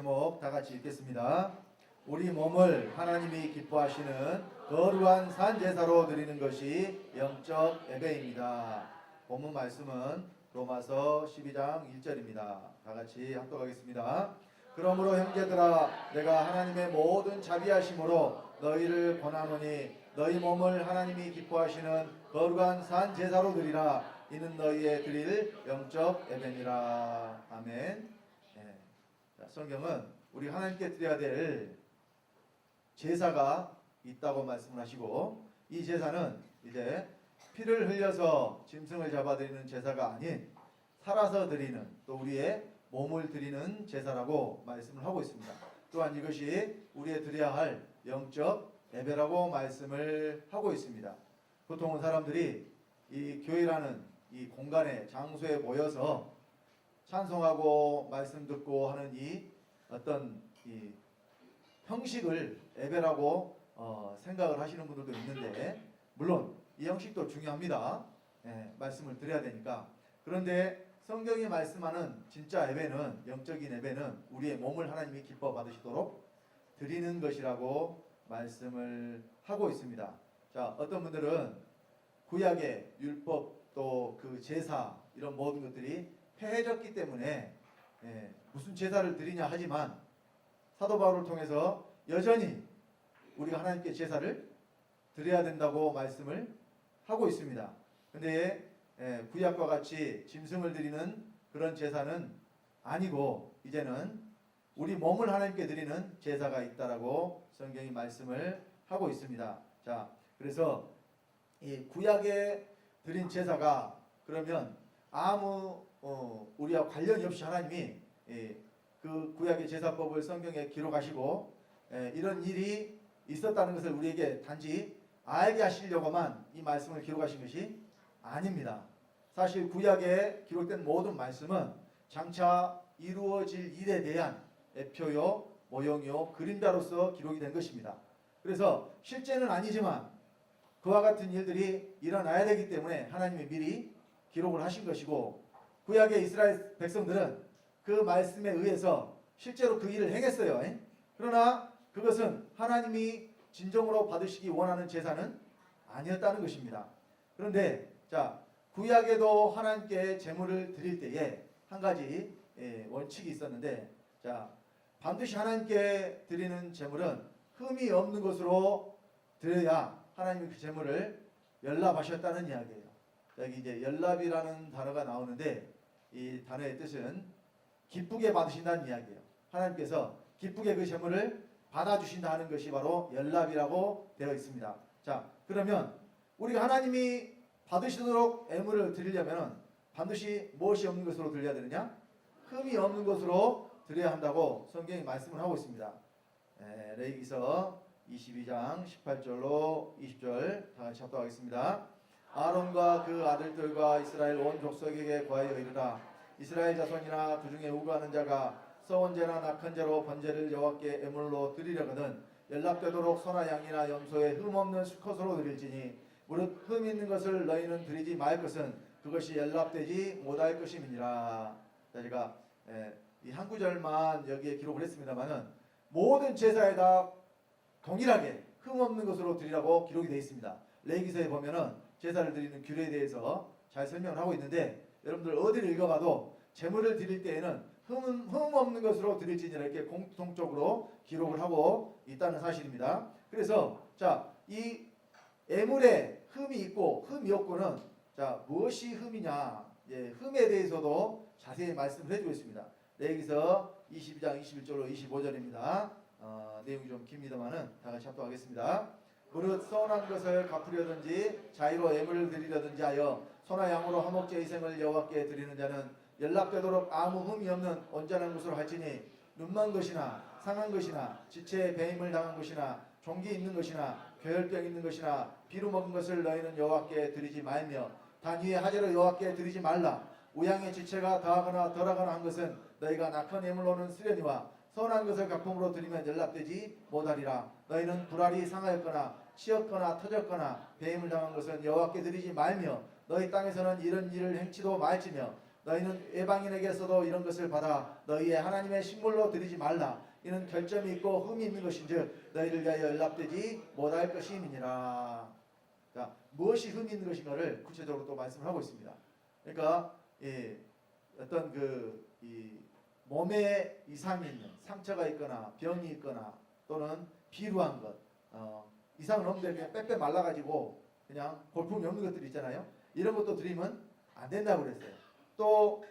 제목 다 같이 읽겠습니다. 우리 몸을 하나님이 기뻐하시는 거룩한 산 제사로 드리는 것이 영적 예배입니다. 본문 말씀은 로마서 12장 1절입니다. 다 같이 합독하겠습니다. 그러므로 형제들아 내가 하나님의 모든 자비하심으로 너희를 권하노니 너희 몸을 하나님이 기뻐하시는 거룩한 산 제사로 드리라. 이는 너희의 드릴 영적 예배니라. 아멘. 성경은 우리 하나님께 드려야 될 제사가 있다고 말씀을 하시고, 이 제사는 이제 피를 흘려서 짐승을 잡아드리는 제사가 아닌 살아서 드리는, 또 우리의 몸을 드리는 제사라고 말씀을 하고 있습니다. 또한 이것이 우리의 드려야 할 영적 예배라고 말씀을 하고 있습니다. 보통은 사람들이 이 교회라는 이 공간에, 장소에 모여서 찬송하고 말씀 듣고 하는 이 어떤 이 형식을 예배라고 생각을 하시는 분들도 있는데, 물론 이 형식도 중요합니다. 말씀을 드려야 되니까. 그런데 성경이 말씀하는 진짜 예배는, 영적인 예배는 우리의 몸을 하나님이 기뻐 받으시도록 드리는 것이라고 말씀을 하고 있습니다. 자, 어떤 분들은 구약의 율법 또 그 제사 이런 모든 것들이 폐해졌기 때문에 무슨 제사를 드리냐 하지만, 사도 바울을 통해서 여전히 우리가 하나님께 제사를 드려야 된다고 말씀을 하고 있습니다. 근데 구약과 같이 짐승을 드리는 그런 제사는 아니고, 이제는 우리 몸을 하나님께 드리는 제사가 있다라고 성경이 말씀을 하고 있습니다. 자, 그래서 이 구약에 드린 제사가 그러면 아무 우리와 관련이 없이 하나님이 그 구약의 제사법을 성경에 기록하시고 이런 일이 있었다는 것을 우리에게 단지 알게 하시려고만 이 말씀을 기록하신 것이 아닙니다. 사실 구약에 기록된 모든 말씀은 장차 이루어질 일에 대한 예표요, 모형요, 그림자로서 기록이 된 것입니다. 그래서 실제는 아니지만 그와 같은 일들이 일어나야 되기 때문에 하나님이 미리 기록을 하신 것이고, 구약의 이스라엘 백성들은 그 말씀에 의해서 실제로 그 일을 행했어요. 그러나 그것은 하나님이 진정으로 받으시기 원하는 제사는 아니었다는 것입니다. 그런데 자, 구약에도 하나님께 제물을 드릴 때에 한 가지 원칙이 있었는데, 자, 반드시 하나님께 드리는 제물은 흠이 없는 것으로 드려야 하나님이 그 제물을 연납하셨다는 이야기예요. 여기 이제 연납이라는 단어가 나오는데, 이 단어의 뜻은 기쁘게 받으신다는 이야기예요. 하나님께서 기쁘게 그 제물을 받아주신다 하는 것이 바로 연납이라고 되어 있습니다. 자, 그러면 우리가 하나님이 받으시도록 예물을 드리려면 반드시 무엇이 없는 것으로 드려야 되느냐? 흠이 없는 것으로 드려야 한다고 성경이 말씀을 하고 있습니다. 레위기서 22장 18절로 20절 다 같이 합독하겠습니다. 아론과 그 아들들과 이스라엘 온 족속에게 구하여 이르라. 이스라엘 자손이나 그 중에 우고하는 자가 서원제나 낙헌제로 번제를 여호와께 예물로 드리려거든 연락되도록 소나 양이나 염소에 흠없는 수컷으로 드릴지니, 무릇 흠 있는 것을 너희는 드리지 말 것은 그것이 연락되지 못할 것임이니라. 제가 이 한 구절만 여기에 기록을 했습니다만은 모든 제사에다 동일하게 흠없는 것으로 드리라고 기록이 되어 있습니다. 레위기서에 보면은 제사를 드리는 규례에 대해서 잘 설명을 하고 있는데, 여러분들 어디를 읽어봐도 제물을 드릴 때에는 흠 없는 것으로 드릴지니라 이렇게 공통적으로 기록을 하고 있다는 사실입니다. 그래서 자, 이 예물에 흠이 있고 흠이 없고는 자, 무엇이 흠이냐, 흠에 대해서도 자세히 말씀을 해주고 있습니다. 레위기서 22장 21절로 25절입니다. 내용이 좀 깁니다만은 다 같이 합독하겠습니다. 무릇 서운한 것을 갚으려든지 자의로 예물을 드리려든지 하여 소나 양으로 화목제 희생을 여호와께 드리는 자는 연락되도록 아무 흠이 없는 온전한 것으로 할지니, 눈먼 것이나 상한 것이나 지체에 배임을 당한 것이나 종기 있는 것이나 괴혈병 있는 것이나 비루 먹은 것을 너희는 여호와께 드리지 말며 단 위에 하재로 여호와께 드리지 말라. 우양의 지체가 더하거나 덜하거나 한 것은 너희가 낙헌 예물로는 쓰려니와 선한 것을 각품으로 드리면 연락되지 못하리라. 너희는 불알이 상하였거나 치였거나 터졌거나 배임을 당한 것은 여호와께 드리지 말며 너희 땅에서는 이런 일을 행치도 말지며 너희는 외방인에게서도 이런 것을 받아 너희의 하나님의 식물로 드리지 말라. 이는 결점이 있고 흠이 있는 것인즉 너희를 위하여 연락되지 못할 것임이니라. 자, 무엇이 흠이 있는 것인가를 구체적으로 또 말씀을 하고 있습니다. 그러니까 어떤 이 몸에 이상이 있는 상처가 있거나 병이 있거나 또는 비루한 것, 이상은 없는데 그냥 빼빼 말라가지고 그냥 볼품이 없는 것들 있잖아요. 이런 것도 드리면 안 된다고 그랬어요. 또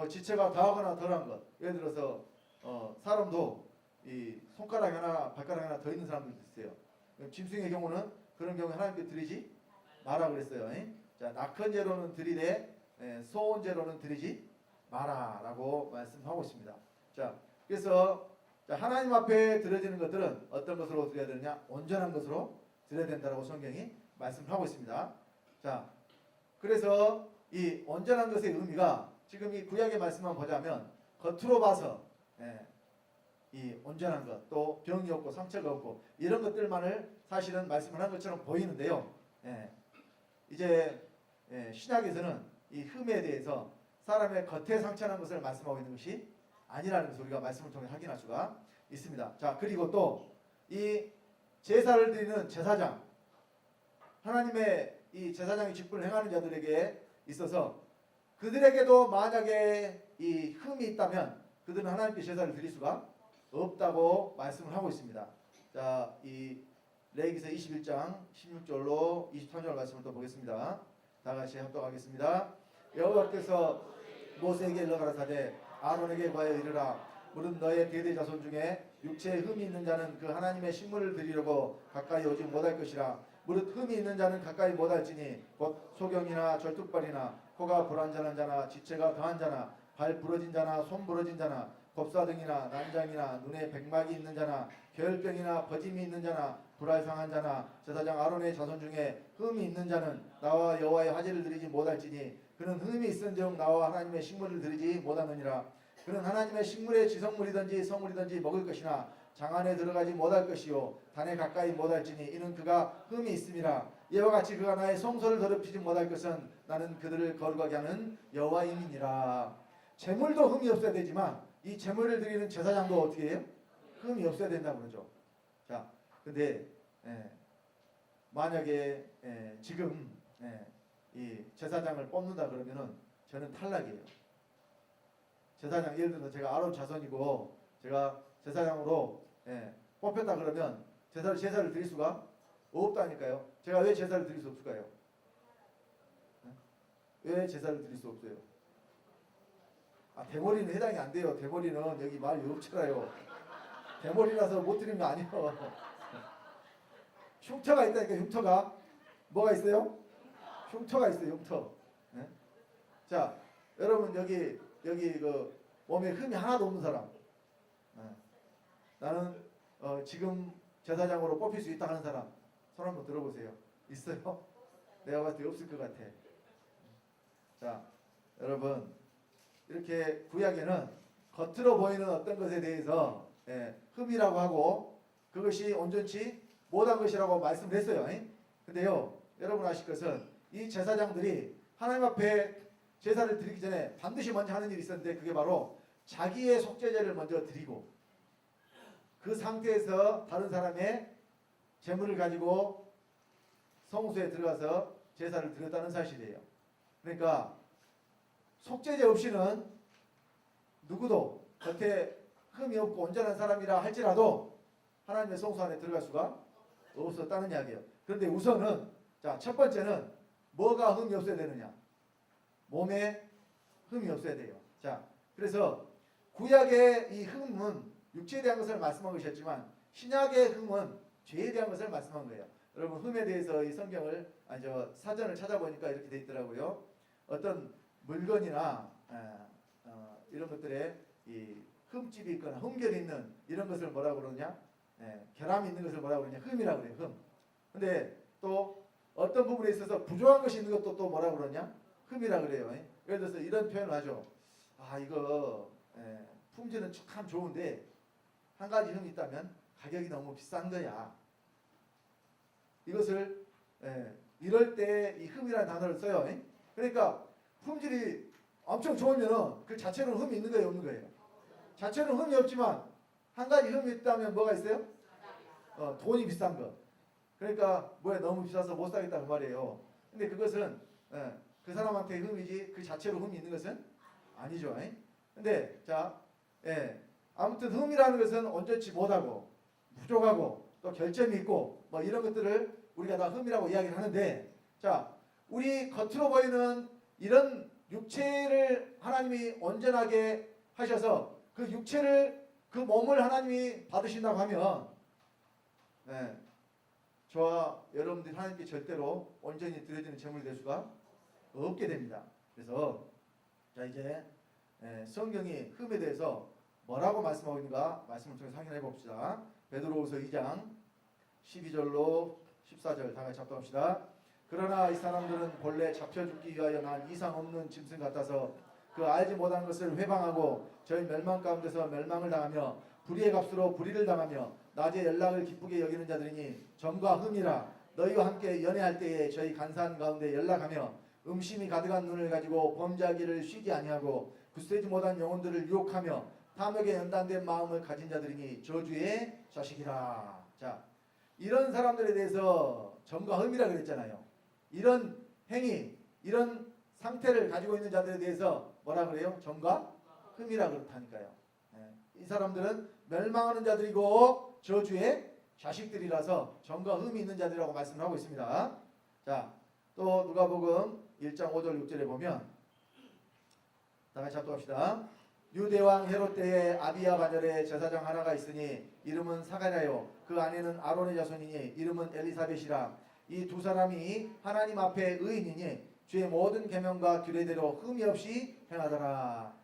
지체가 더하거나 덜한 것, 예를 들어서 사람도 이 손가락 하나 발가락 하나 더 있는 사람들도 있어요. 짐승의 경우는 그런 경우에 하나님께 드리지 마라 그랬어요. 자, 낙헌 제로는 드리되 소원 제로는 드리지 마라라고 말씀하고 있습니다. 자, 그래서 하나님 앞에 드려지는 것들은 어떤 것으로 드려야 되느냐? 온전한 것으로 드려야 된다라고 성경이 말씀하고 있습니다. 자, 그래서 이 온전한 것의 의미가 지금 이 구약의 말씀만 보자면 겉으로 봐서 이 온전한 것, 또 병이 없고 상처가 없고 이런 것들만을 사실은 말씀을 한 것처럼 보이는데요. 이제 신약에서는 이 흠에 대해서 사람의 겉에 상처난 것을 말씀하고 있는 것이 아니라는 것을 우리가 말씀을 통해 확인할 수가 있습니다. 자, 그리고 또 이 제사를 드리는 제사장, 하나님의 이 제사장의 직분을 행하는 자들에게 있어서 그들에게도 만약에 이 흠이 있다면 그들은 하나님께 제사를 드릴 수가 없다고 말씀을 하고 있습니다. 자, 이 레위기서 21장 16절로 23절 말씀을 또 보겠습니다. 다 같이 합독하겠습니다. 여호와께서 모세에게 일러 가라사대 아론에게 과여 이르라. 무릇 너의 대대 자손 중에 육체에 흠이 있는 자는 그 하나님의 식물을 드리려고 가까이 오지 못할 것이라. 무릇 흠이 있는 자는 가까이 못할지니 곧 소경이나 절뚝발이나 코가 불완전한 자나 지체가 더한 자나 발 부러진 자나 손 부러진 자나 법사등이나 난장이나 눈에 백막이 있는 자나 결병이나 버짐이 있는 자나 불알 상한 자나 제사장 아론의 자손 중에 흠이 있는 자는 나와 여호와의 화제를 드리지 못할지니 그는 흠이 있은즉 나와 하나님의 식물을 드리지 못하느니라. 그는 하나님의 식물의 지성물이든지 성물이든지 먹을 것이나 장 안에 들어가지 못할 것이요 단에 가까이 못할지니 이는 그가 흠이 있음이라. 이와 같이 그가 나의 성소를 더럽히지 못할 것은 나는 그들을 거룩하게 하는 여호와임이니라. 제물도 흠이 없어야 되지만 이 제물을 드리는 제사장도 어떻게 해요? 흠이 없어야 된다고 그러죠. 자, 근데 만약에 지금 이 제사장을 뽑는다 그러면은 저는 탈락이에요. 제사장, 예를 들어서 제가 아론 자손이고 제가 제사장으로 뽑혔다 그러면 제사를 드릴 수가 없다니까요. 제가 왜 제사를 드릴 수 없을까요? 왜 제사를 드릴 수 없어요? 대머리는 해당이 안 돼요. 대머리는 여기 말 욕처라요. 대머리라서 못 드리는 거 아니에요. 흉터가 있다니까. 흉터가 뭐가 있어요? 흉터가 있어요. 흉터. 자, 여러분 여기 그 몸에 흠이 하나도 없는 사람, 나는 지금 제사장으로 뽑힐 수 있다 하는 사람 손 한번 들어보세요. 있어요? 내가 봤을 때 없을 것 같아. 자, 여러분 이렇게 구약에는 겉으로 보이는 어떤 것에 대해서 흠이라고 하고 그것이 온전치 못한 것이라고 말씀을 했어요. 근데요, 여러분 아실 것은 이 제사장들이 하나님 앞에 제사를 드리기 전에 반드시 먼저 하는 일이 있었는데 그게 바로 자기의 속죄제를 먼저 드리고 그 상태에서 다른 사람의 제물을 가지고 성소에 들어가서 제사를 드렸다는 사실이에요. 그러니까 속죄제 없이는 누구도 겉에 흠이 없고 온전한 사람이라 할지라도 하나님의 성소 안에 들어갈 수가 없었다는 이야기예요. 그런데 우선은 첫 번째는 뭐가 흠이 없어야 되느냐? 몸에 흠이 없어야 돼요. 자, 그래서 구약의 이 흠은 육체에 대한 것을 말씀한 것이었지만 신약의 흠은 죄에 대한 것을 말씀한 거예요. 여러분 흠에 대해서 이 성경을 사전을 찾아보니까 이렇게 돼 있더라고요. 어떤 물건이나 이런 것들에 이 흠집이 있거나 흠결이 있는 이런 것을 뭐라고 그러냐? 결함이 있는 것을 뭐라고 그러냐? 흠이라고 그래요. 흠. 근데 또 어떤 부분에 있어서 부족한 것이 있는 것도 또 뭐라고 그러냐? 흠이라 그래요. 예를 들어서 이런 표현을 하죠. 이거 품질은 참 좋은데 한 가지 흠이 있다면 가격이 너무 비싼 거야. 이것을 이럴 때 이 흠이라는 단어를 써요. 그러니까 품질이 엄청 좋으면은 그 자체로는 흠이 있는 거예요, 없는 거예요? 자체로는 흠이 없지만 한 가지 흠이 있다면 뭐가 있어요? 돈이 비싼 거. 그러니까 뭐야 너무 비싸서 못 사겠다 그 말이에요. 근데 그것은 그 사람한테 흠이지 그 자체로 흠이 있는 것은 아니죠. 근데 자, 아무튼 흠이라는 것은 온전치 못하고 부족하고 또 결점이 있고 뭐 이런 것들을 우리가 다 흠이라고 이야기를 하는데, 자, 우리 겉으로 보이는 이런 육체를 하나님이 온전하게 하셔서 그 육체를 그 몸을 하나님이 받으신다고 하면 저와 여러분들이 하나님께 절대로 온전히 드려지는 제물이 될 수가 없게 됩니다. 그래서 자 이제 성경이 흠에 대해서 뭐라고 말씀하고 있는가 말씀을 통해서 확인해 봅시다. 베드로후서 2장 12절로 14절 다 같이 합독합시다. 그러나 이 사람들은 본래 잡혀 죽기 위하여 난 이상 없는 짐승 같아서 그 알지 못한 것을 회방하고 저희 멸망 가운데서 멸망을 당하며 불의의 값으로 불의를 당하며 낮에 연락을 기쁘게 여기는 자들이니 점과 흠이라. 너희와 함께 연애할 때에 저희 간사한 가운데 연락하며 음심이 가득한 눈을 가지고 범죄하기를 쉬지 아니하고 굳세지 못한 영혼들을 유혹하며 탐욕에 연단된 마음을 가진 자들이니 저주의 자식이라. 자, 이런 사람들에 대해서 점과 흠이라 그랬잖아요. 이런 행위, 이런 상태를 가지고 있는 자들에 대해서 뭐라 그래요? 점과 흠이라 그렇다니까요. 이 사람들은 멸망하는 자들이고 저주의 자식들이라서 점과 흠이 있는 자들이라고 말씀을 하고 있습니다. 자, 또 누가복음 1장 5절 6절에 보면 다 같이 합독합시다. 유대왕 헤롯 때에 아비야 반열에 제사장 하나가 있으니 이름은 사가랴요 그 아내는 아론의 자손이니 이름은 엘리사벳이라. 이 두 사람이 하나님 앞에 의인이니 주의 모든 계명과 규례대로 흠이 없이 행하더라.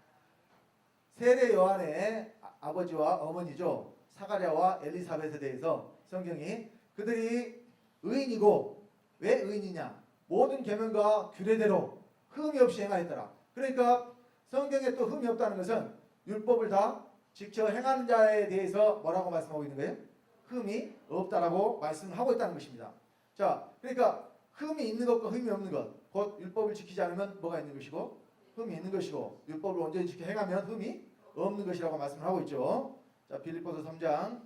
세례 요한의 아버지와 어머니죠. 사가랴와 엘리사벳에 대해서 성경이 그들이 의인이고 왜 의인이냐? 모든 계명과 규례대로 흠이 없이 행하였더라. 그러니까 성경에 또 흠이 없다는 것은 율법을 다 지켜 행하는 자에 대해서 뭐라고 말씀하고 있는 거예요? 흠이 없다라고 말씀하고 있다는 것입니다. 자, 그러니까 흠이 있는 것과 흠이 없는 것, 곧 율법을 지키지 않으면 뭐가 있는 것이고 흠이 있는 것이고 율법을 온전히 지켜 행하면 흠이 없는 것이라고 말씀을 하고 있죠. 자, 빌립보서 3장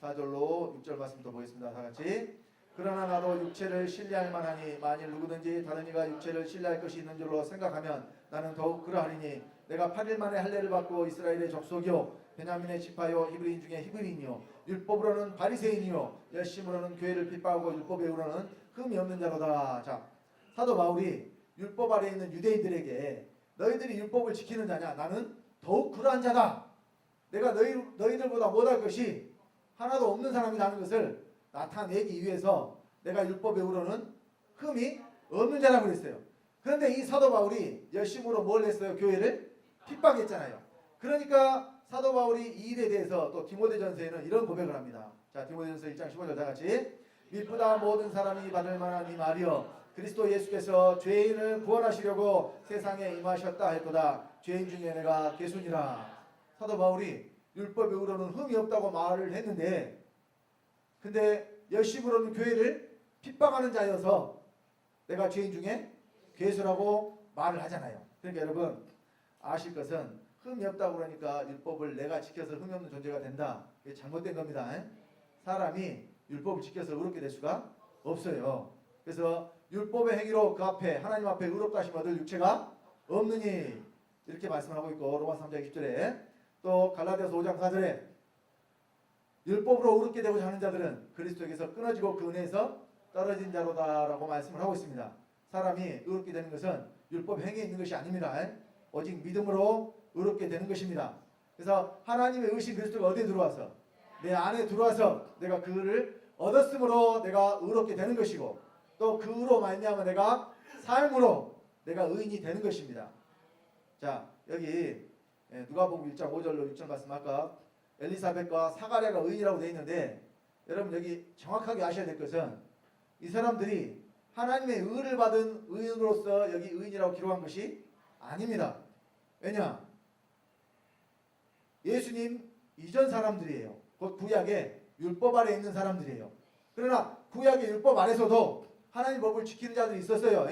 4절로 6절 말씀 더 보겠습니다. 다 같이. 그러나 나도 육체를 신뢰할 만하니 만일 누구든지 다른 이가 육체를 신뢰할 것이 있는 줄로 생각하면 나는 더욱 그러하리니 내가 8일 만에 할례를 받고 이스라엘의 족속이요 베냐민의 지파요 히브리인 중에 히브리인이요 율법으로는 바리새인이요 열심으로는 교회를 핍박하고 율법에 의로는 흠이 없는 자로다. 자, 사도 바울이 율법 아래에 있는 유대인들에게 너희들이 율법을 지키는 자냐? 나는 더욱 그러한 자다. 내가 너희들보다 못할 것이 하나도 없는 사람이라는 것을 나타내기 위해서 내가 율법에 의로는 흠이 없는 자라고 그랬어요. 그런데 이 사도 바울이 열심으로 뭘 했어요? 교회를 핍박했잖아요. 그러니까 사도 바울이 이 일에 대해서 또 디모데전서에는 이런 고백을 합니다. 자, 디모데전서 1장 15절 다 같이. 미쁘다 모든 사람이 받을 만한 이 말이여 그리스도 예수께서 죄인을 구원하시려고 세상에 임하셨다 할 거다. 죄인 중에 내가 개순이라. 사도 바울이 율법에 의로는 흠이 없다고 말을 했는데 근데 열심으로는 교회를 핍박하는 자여서 내가 죄인 중에 괴수라고 말을 하잖아요. 그러니까 여러분 아실 것은 흠이 없다고 그러니까 율법을 내가 지켜서 흠이 없는 존재가 된다. 이게 잘못된 겁니다. 사람이 율법을 지켜서 의롭게 될 수가 없어요. 그래서 율법의 행위로 그 앞에 하나님 앞에 의롭다 하심 얻을 육체가 없느니 이렇게 말씀하고 있고 로마서 3장 20절에 또 갈라디아서 5장 4절에 율법으로 의롭게 되고자 하는 자들은 그리스도에게서 끊어지고 그 은혜에서 떨어진 자로다라고 말씀을 하고 있습니다. 사람이 의롭게 되는 것은 율법 행위에 있는 것이 아닙니다. 오직 믿음으로 의롭게 되는 것입니다. 그래서 하나님의 의신 그리스도가 어디에 들어와서 내 안에 들어와서 내가 그를 얻었으므로 내가 의롭게 되는 것이고 또 그로 말미암아 내가 삶으로 내가 의인이 되는 것입니다. 자, 여기 누가복음 1장 5절로 6절 말씀 아까 엘리사벳과 사가랴가 의인이라고 되어 있는데 여러분 여기 정확하게 아셔야 될 것은 이 사람들이 하나님의 의를 받은 의인으로서 여기 의인이라고 기록한 것이 아닙니다. 왜냐? 예수님 이전 사람들이에요. 곧 구약의 율법 아래 있는 사람들이에요. 그러나 구약의 율법 아래서도 하나님 법을 지키는 자들이 있었어요.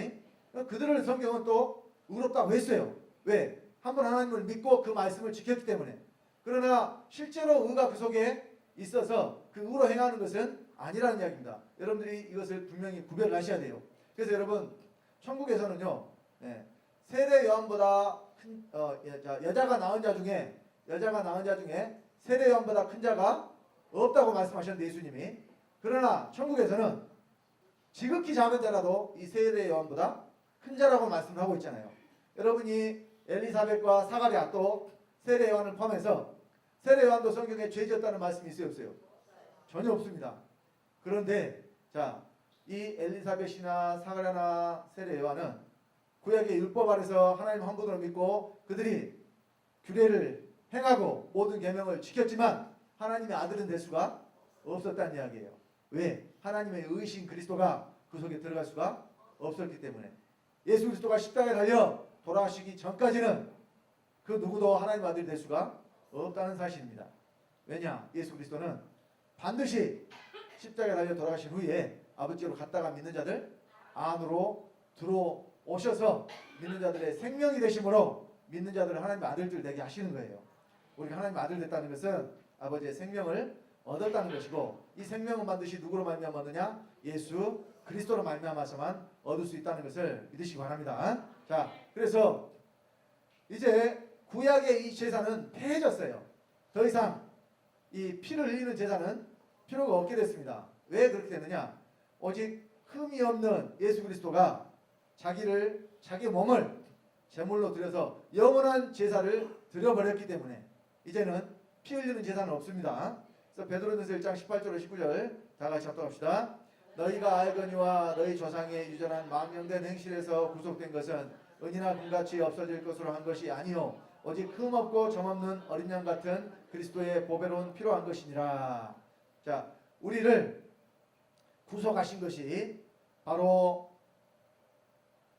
그들을 성경은 또 의롭다고 했어요. 왜? 한번 하나님을 믿고 그 말씀을 지켰기 때문에. 그러나 실제로 의가 그 속에 있어서 그 의로 행하는 것은 아니라는 이야기입니다. 여러분들이 이것을 분명히 구별하셔야 돼요. 그래서 여러분 천국에서는요, 세례 요한보다 큰 여자가 낳은 자 중에 세례 요한보다 큰 자가 없다고 말씀하셨는데 예수님이. 그러나 천국에서는 지극히 작은 자라도 이 세례 요한보다 큰 자라고 말씀을 하고 있잖아요. 여러분이 엘리사벳과 사가랴 또 세례 요한을 포함해서 세례 요한도 성경에 죄 지었다는 말씀이 있어요, 없어요? 전혀 없습니다. 그런데 자, 이 엘리사벳이나 사가랴나 세례 요한은 구약의 율법 아래서 하나님 한 분으로 믿고 그들이 규례를 행하고 모든 계명을 지켰지만 하나님의 아들은 될 수가 없었다는 이야기예요. 왜? 하나님의 의신 그리스도가 그 속에 들어갈 수가 없었기 때문에. 예수 그리스도가 십자가에 달려 돌아가시기 전까지는 그 누구도 하나님 아들이 될 수가 없다는 사실입니다. 왜냐? 예수 그리스도는 반드시 십자가에 달려 돌아가신 후에 아버지로 갔다가 믿는 자들 안으로 들어오셔서 믿는 자들의 생명이 되심으로 믿는 자들을 하나님의 아들들 되게 하시는 거예요. 우리가 하나님의 아들 됐다는 것은 아버지의 생명을 얻었다는 것이고, 이 생명은 반드시 누구로 말미암아 얻느냐? 예수 그리스도로 말미암아서만 얻을 수 있다는 것을 믿으시기 바랍니다. 자, 그래서 이제 구약의 이 제사는 폐해졌어요. 더 이상 이 피를 흘리는 제사는 필요가 없게 됐습니다. 왜 그렇게 됐느냐? 오직 흠이 없는 예수 그리스도가 자기 몸을 제물로 드려서 영원한 제사를 드려버렸기 때문에 이제는 피 흘리는 제사는 없습니다. 그래서 베드로전서 1장 18절 19절 다 같이 합독합시다. 너희가 알거니와 너희 조상의 유전한 망령된 행실에서 구속된 것은 은이나 금같이 없어질 것으로 한 것이 아니요 오직 흠없고 점없는 어린 양 같은 그리스도의 보배로운 피로 한 것이니라. 자, 우리를 구속하신 것이 바로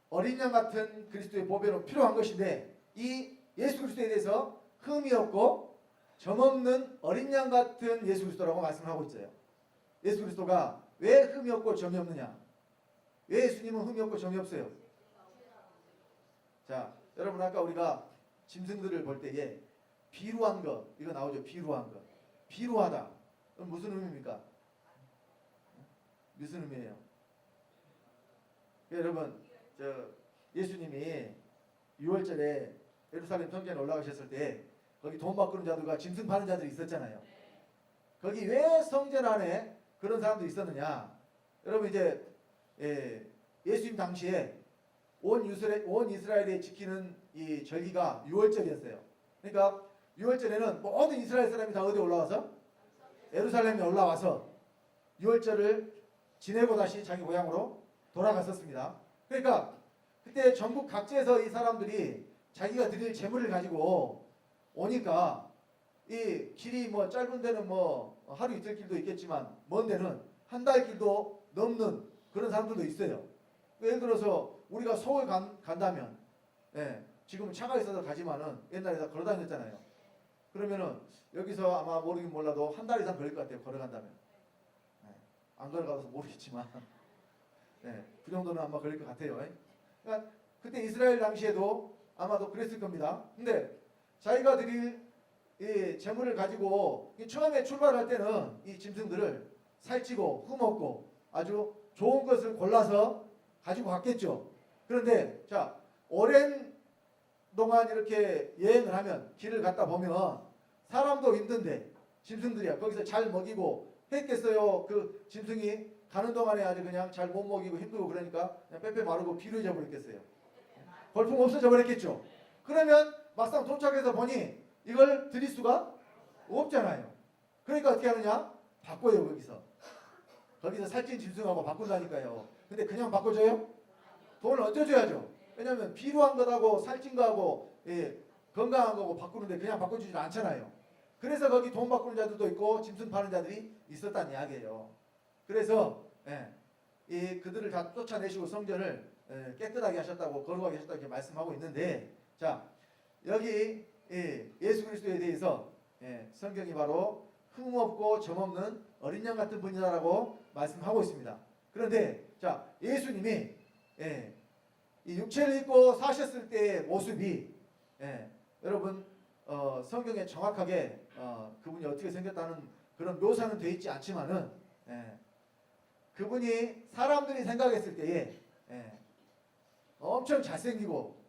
어린 양 같은 그리스도의 보배로운 피로 한 것인데, 이 예수 그리스도에 대해서 흠이 없고 점없는 어린 양 같은 예수 그리스도라고 말씀하고 있어요. 예수 그리스도가 왜 흠이 없고 점이 없느냐? 왜 예수님은 흠이 없고 점이 없어요? 자, 여러분 아까 우리가 짐승들을 볼 때에 비루한 것, 이거 나오죠. 비루한 것. 비루하다. 그럼 무슨 의미입니까? 무슨 의미예요? 여러분, 예수님이 6월절에 예루살렘 성전에 올라가셨을 때 거기 돈 바꾸는 자들과 짐승 파는 자들이 있었잖아요. 거기 왜 성전 안에 그런 사람도 있었느냐? 여러분 이제 예수님 당시에 온 이스라엘이 지키는 이 절기가 6월절이었어요. 그러니까 6월절에는 모든 이스라엘 사람이 다 어디 올라와서? 예루살렘에 올라와서 6월절을 지내고 다시 자기 고향으로 돌아갔었습니다. 그러니까 그때 전국 각지에서 이 사람들이 자기가 드릴 재물을 가지고 오니까 이 길이 뭐 짧은 데는 뭐 하루 이틀 길도 있겠지만 먼 데는 한 달 길도 넘는 그런 사람들도 있어요. 예를 들어서 우리가 서울 간다면 지금은 차가 있어서 가지만은 옛날에 다 걸어 다녔잖아요. 그러면은 여기서 아마 모르긴 몰라도 한 달 이상 걸릴 것 같아요. 걸어간다면. 안 걸어가서 모르겠지만 그 정도는 아마 걸릴 것 같아요. 그러니까 그때 이스라엘 당시에도 아마도 그랬을 겁니다. 근데 자기가 드릴 이 재물을 가지고 처음에 출발할 때는 이 짐승들을 살찌고 흠없고 아주 좋은 것을 골라서 가지고 갔겠죠. 그런데 자, 오랜 동안 이렇게 여행을 하면 길을 갔다 보면 사람도 힘든데 짐승들이야 거기서 잘 먹이고 했겠어요. 그 짐승이 가는 동안에 아주 그냥 잘 못 먹이고 힘들고 그러니까 그냥 빼빼 마르고 비루해져 버렸겠어요. 볼품 없어져 버렸겠죠. 그러면 막상 도착해서 보니 이걸 드릴 수가 없잖아요. 그러니까 어떻게 하느냐? 바꿔요. 거기서 살찐 짐승하고 바꾼다니까요. 근데 그냥 바꿔줘요? 돈을 얹어줘야죠. 왜냐하면 비루한 것하고 살찐 거하고 건강한 거하고 바꾸는데 그냥 바꿔주지 않잖아요. 그래서 거기 돈 바꾸는 자들도 있고 짐승 파는 자들이 있었다는 이야기예요. 그래서 그들을 다 쫓아내시고 성전을 깨끗하게 하셨다고 거룩하게 하셨다고 이렇게 말씀하고 있는데, 자, 여기 예수 그리스도에 대해서 성경이 바로 흠없고 점없는 어린 양 같은 분이다라고 말씀하고 있습니다. 그런데 자, 예수님이 이 육체를 입고 사셨을 때의 모습이 예, 여러분 성경에 정확하게 그분이 어떻게 생겼다는 그런 묘사는 되어 있지 않지만은 예, 그분이 사람들이 생각했을 때에 예, 엄청 잘생기고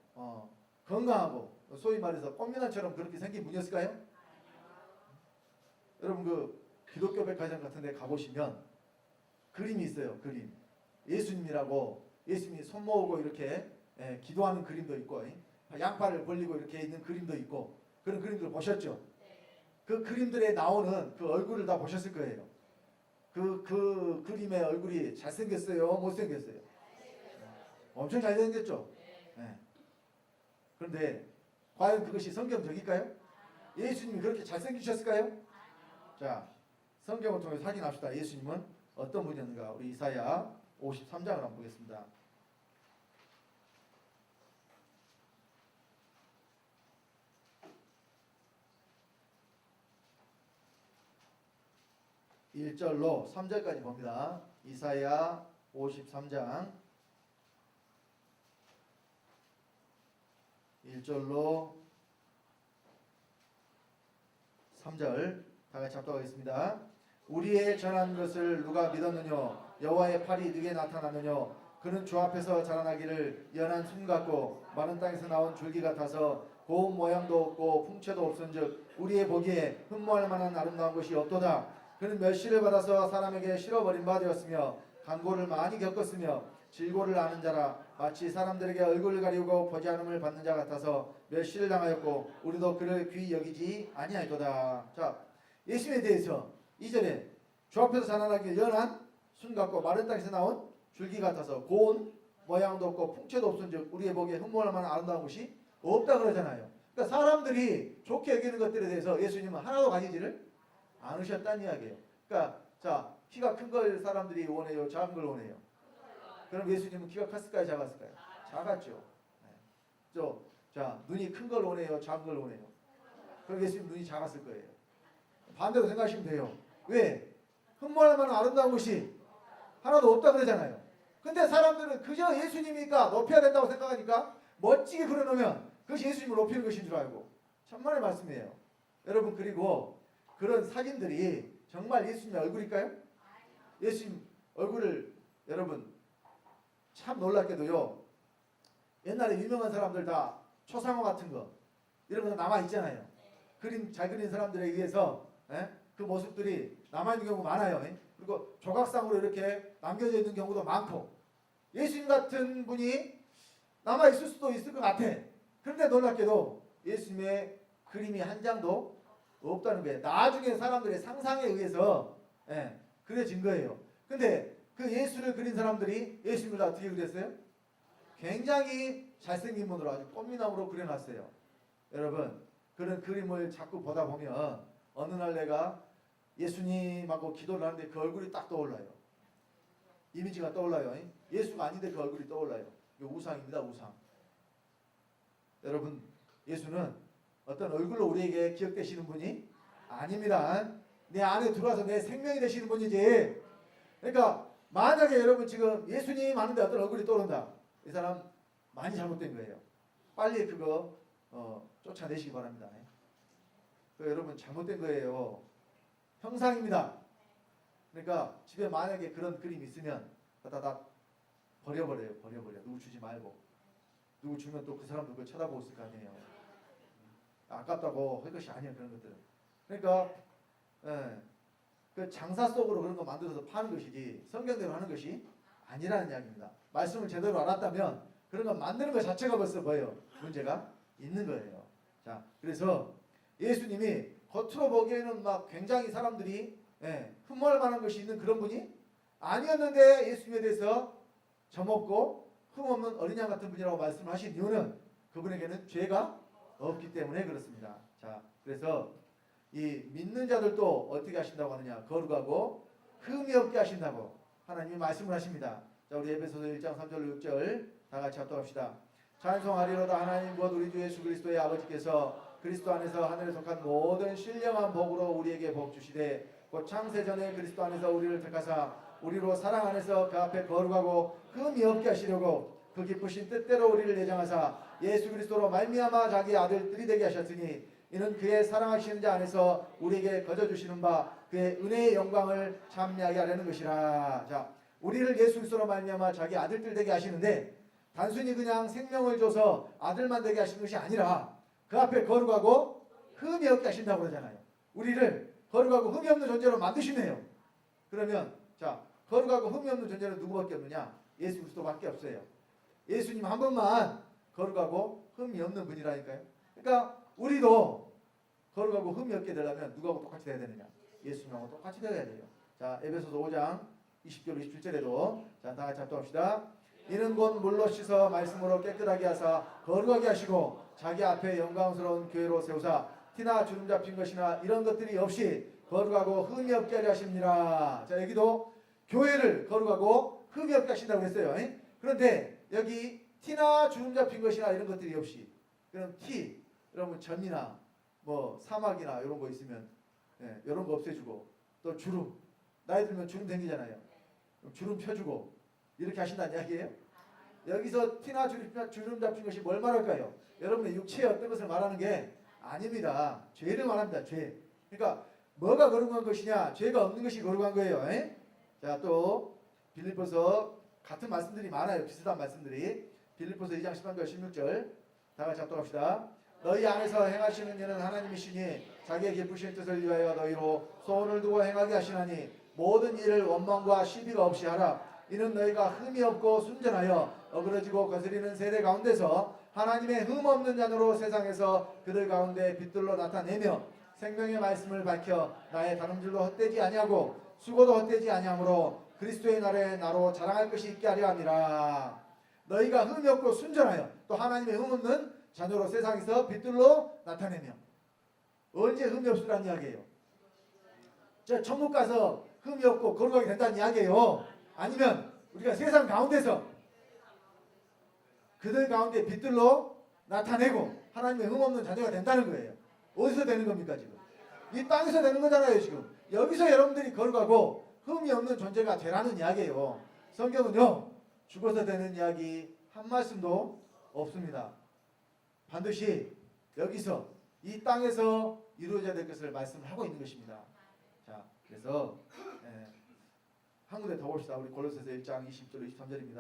건강하고 소위 말해서 꽃미남처럼 그렇게 생긴 분이었을까요? 여러분 그 기독교 백화점 같은 데 가보시면 그림이 있어요. 그림. 예수님이라고 예수님이 손 모으고 이렇게 기도하는 그림도 있고 양팔을 벌리고 이렇게 있는 그림도 있고 그런 그림들 보셨죠? 그 그림들에 나오는 그 얼굴을 다 보셨을 거예요. 그 그림의 얼굴이 잘생겼어요? 못생겼어요? 엄청 잘생겼죠? 네. 그런데 과연 그것이 성경적일까요? 예수님이 그렇게 잘생기셨을까요? 자, 성경을 통해서 확인합시다. 예수님은 어떤 분이었는가? 우리 이사야 53장을 한번 보겠습니다. (1절로) (3절까지) 봅니다. 이사야 53장 1절로 3절 다같이 합독하겠습니다. 우리의 전한 것을 누가 믿었느냐? 여호와의 팔이 네게 나타났느냐? 그는 주 앞에서 자라나기를 연한 순 같고 마른 땅에서 나온 줄기 같아서 고운 모양도 없고 풍채도 없은즉 우리의 보기에 흠모할 만한 아름다운 것이 없도다. 그는 멸시를 받아서 사람에게 실어버린 바 되었으며 간고를 많이 겪었으며 질고를 아는 자라 마치 사람들에게 얼굴을 가리우고 보지 않음을 받는 자 같아서 멸시를 당하였고 우리도 그를 귀히 여기지 아니하였도다. 자, 예수님에 대해서 2절에 주 앞에서 자라나기를 연한 순 같고 마른 땅에서 나온 줄기 같아서 고운 모양도 없고 풍채도 없은즉 우리의 보기에 흠모할 만한 아름다운 것이 없다 그러잖아요. 그러니까 사람들이 좋게 여기는 것들에 대해서 예수님은 하나도 가지지를 않으셨다는 이야기예요. 그러니까 자, 키가 큰 걸 사람들이 원해요? 작은 걸 원해요? 그럼 예수님은 키가 컸을까요? 작았을까요? 작았죠. 네. 자, 눈이 큰 걸 원해요? 작은 걸 원해요? 그럼 예수님 눈이 작았을 거예요. 반대로 생각하시면 돼요. 왜? 흠모할 만한 아름다운 것이 하나도 없다 그러잖아요. 근데 사람들은 그저 예수님이니까 높여야 된다고 생각하니까 멋지게 그려놓으면 그것이 예수님을 높이는 것인 줄 알고 천만의 말씀이에요. 여러분 그리고 그런 사진들이 정말 예수님의 얼굴일까요? 예수님 얼굴을 여러분 참 놀랍게도요. 옛날에 유명한 사람들 다 초상화 같은 거 이런 거 남아있잖아요. 그림 잘 그리는 사람들에 의해서 그 모습들이 남아있는 경우가 많아요. 그리고 조각상으로 이렇게 남겨져 있는 경우도 많고 예수님 같은 분이 남아있을 수도 있을 것 같아. 그런데 놀랍게도 예수님의 그림이 한 장도 없다는 거예요. 나중에 사람들의 상상에 의해서 그려진 거예요. 근데 그 예수를 그린 사람들이 예수님을 다 어떻게 그렸어요? 굉장히 잘생긴 분으로 아주 꽃미남으로 그려놨어요. 여러분 그런 그림을 자꾸 보다 보면 어느 날 내가 예수님하고 기도를 하는데 그 얼굴이 딱 떠올라요. 이미지가 떠올라요. 예수가 아닌데 그 얼굴이 떠올라요. 이거 우상입니다. 우상. 여러분 예수는 어떤 얼굴로 우리에게 기억되시는 분이 아닙니다. 내 안에 들어와서 내 생명이 되시는 분이지. 그러니까 만약에 여러분 지금 예수님 아는데 어떤 얼굴이 떠오른다. 이 사람 많이 잘못된 거예요. 빨리 그거 쫓아내시기 바랍니다. 여러분 잘못된 거예요. 형상입니다. 그러니까 집에 만약에 그런 그림이 있으면 다 버려버려요. 버려버려. 누구 주지 말고. 누구 주면 또 그 사람도 그걸 쳐다보고 있을 거 아니에요. 아깝다고 할 것이 아니에요. 그런 것들은. 그러니까 그 장사 속으로 그런 거 만들어서 파는 것이지 성경대로 하는 것이 아니라는 이야기입니다. 말씀을 제대로 알았다면 그런 거 만드는 것 자체가 벌써 뭐예요? 문제가 있는 거예요. 자, 그래서 예수님이 겉으로 보기에는 막 굉장히 사람들이 흠모할 만한 것이 있는 그런 분이 아니었는데 예수님에 대해서 점없고 흠없는 어린 양 같은 분이라고 말씀하신 이유는 그분에게는 죄가 없기 때문에 그렇습니다. 자, 그래서 이 믿는 자들도 어떻게 하신다고 하느냐? 거룩하고 흠이 없게 하신다고 하나님이 말씀을 하십니다. 자, 우리 에베소서 1장 3절 6절 다 같이 합독합시다. 찬송하리로다 하나님 곧 우리 주 예수 그리스도의 아버지께서 그리스도 안에서 하늘에 속한 모든 신령한 복으로 우리에게 복 주시되 곧 창세 전에 그리스도 안에서 우리를 택하사 우리로 사랑 안에서 그 앞에 거룩하고 흠이 없게 하시려고 그 기쁘신 뜻대로 우리를 예정하사 예수 그리스도로 말미암아 자기 아들들이 되게 하셨으니 이는 그의 사랑하시는 자 안에서 우리에게 거저 주시는 바 그의 은혜의 영광을 참여하게 하려는 것이라. 자, 우리를 예수 그리스도로 말미암아 자기 아들들 되게 하시는데 단순히 그냥 생명을 줘서 아들만 되게 하시는 것이 아니라 그 앞에 거룩하고 흠이 없게 하신다고 그러잖아요. 우리를 거룩하고 흠이 없는 존재로 만드시네요. 그러면 자, 거룩하고 흠이 없는 존재는 누구밖에 없느냐? 예수 그리스도밖에 없어요. 예수님 한 분만 거룩하고 흠이 없는 분이라니까요. 그러니까 우리도 거룩하고 흠이 없게 되려면 누구하고 똑같이 돼야 되느냐? 예수님하고 똑같이 되어야 돼요. 자, 에베소서 5장 20절 27절에도 자, 다 같이 합독합시다. 이는 곧 물로 씻어 말씀으로 깨끗하게 하사 거룩하게 하시고 자기 앞에 영광스러운 교회로 세우사 티나 주름 잡힌 것이나 이런 것들이 없이 거룩하고 흠이 없게 하려 하십니다. 자, 여기도 교회를 거룩하고 흠이 없게 하신다고 했어요. 그런데 여기 티나 주름 잡힌 것이나 이런 것들이 없이, 그럼 티, 여러분 전이나 뭐 사막이나 이런 거 있으면 이런 거 없애주고, 또 주름, 나이 들면 주름 생기잖아요. 주름 펴주고 이렇게 하신다는 이야기예요. 여기서 티나 주름 잡힌 것이 뭘 말할까요? 여러분의 육체의 어떤 것을 말하는 게 아닙니다. 죄를 말합니다. 죄. 그러니까 뭐가 거룩한 것이냐? 죄가 없는 것이 거룩한 거예요. 자, 또 빌립보서 같은 말씀들이 많아요. 비슷한 말씀들이. 빌립보서 2장 13절 16절 다 같이 합독합시다. 너희 안에서 행하시는 일은 하나님이시니 자기의 기쁘신 뜻을 위하여 너희로 소원을 두고 행하게 하시나니 모든 일을 원망과 시비가 없이 하라. 이는 너희가 흠이 없고 순전하여 어그러지고 거스리는 세대 가운데서 하나님의 흠 없는 자녀로 세상에서 그들 가운데 빛들로 나타내며 생명의 말씀을 밝혀 나의 다름질도 헛되지 아니하고 수고도 헛되지 아니하므로 그리스도의 날에 나로 자랑할 것이 있게 하려 함이라. 너희가 흠이 없고 순전하여 또 하나님의 흠 없는 자녀로 세상에서 빛들로 나타내며. 언제 흠이 없으라는 이야기예요? 저 천국 가서 흠이 없고 거룩하게 된다는 이야기예요? 아니면 우리가 세상 가운데서 그들 가운데 빛들로 나타내고 하나님의 흠 없는 자녀가 된다는 거예요. 어디서 되는 겁니까 지금? 이 땅에서 되는 거잖아요 지금. 여기서 여러분들이 거룩하고 흠이 없는 존재가 되라는 이야기예요. 성경은요 죽어서 되는 이야기 한 말씀도 없습니다. 반드시 여기서 이 땅에서 이루어져야 될 것을 말씀하고 있는 것입니다. 자, 그래서 한 군데 더 봅시다. 우리 골로새서 1장 20절 23절입니다.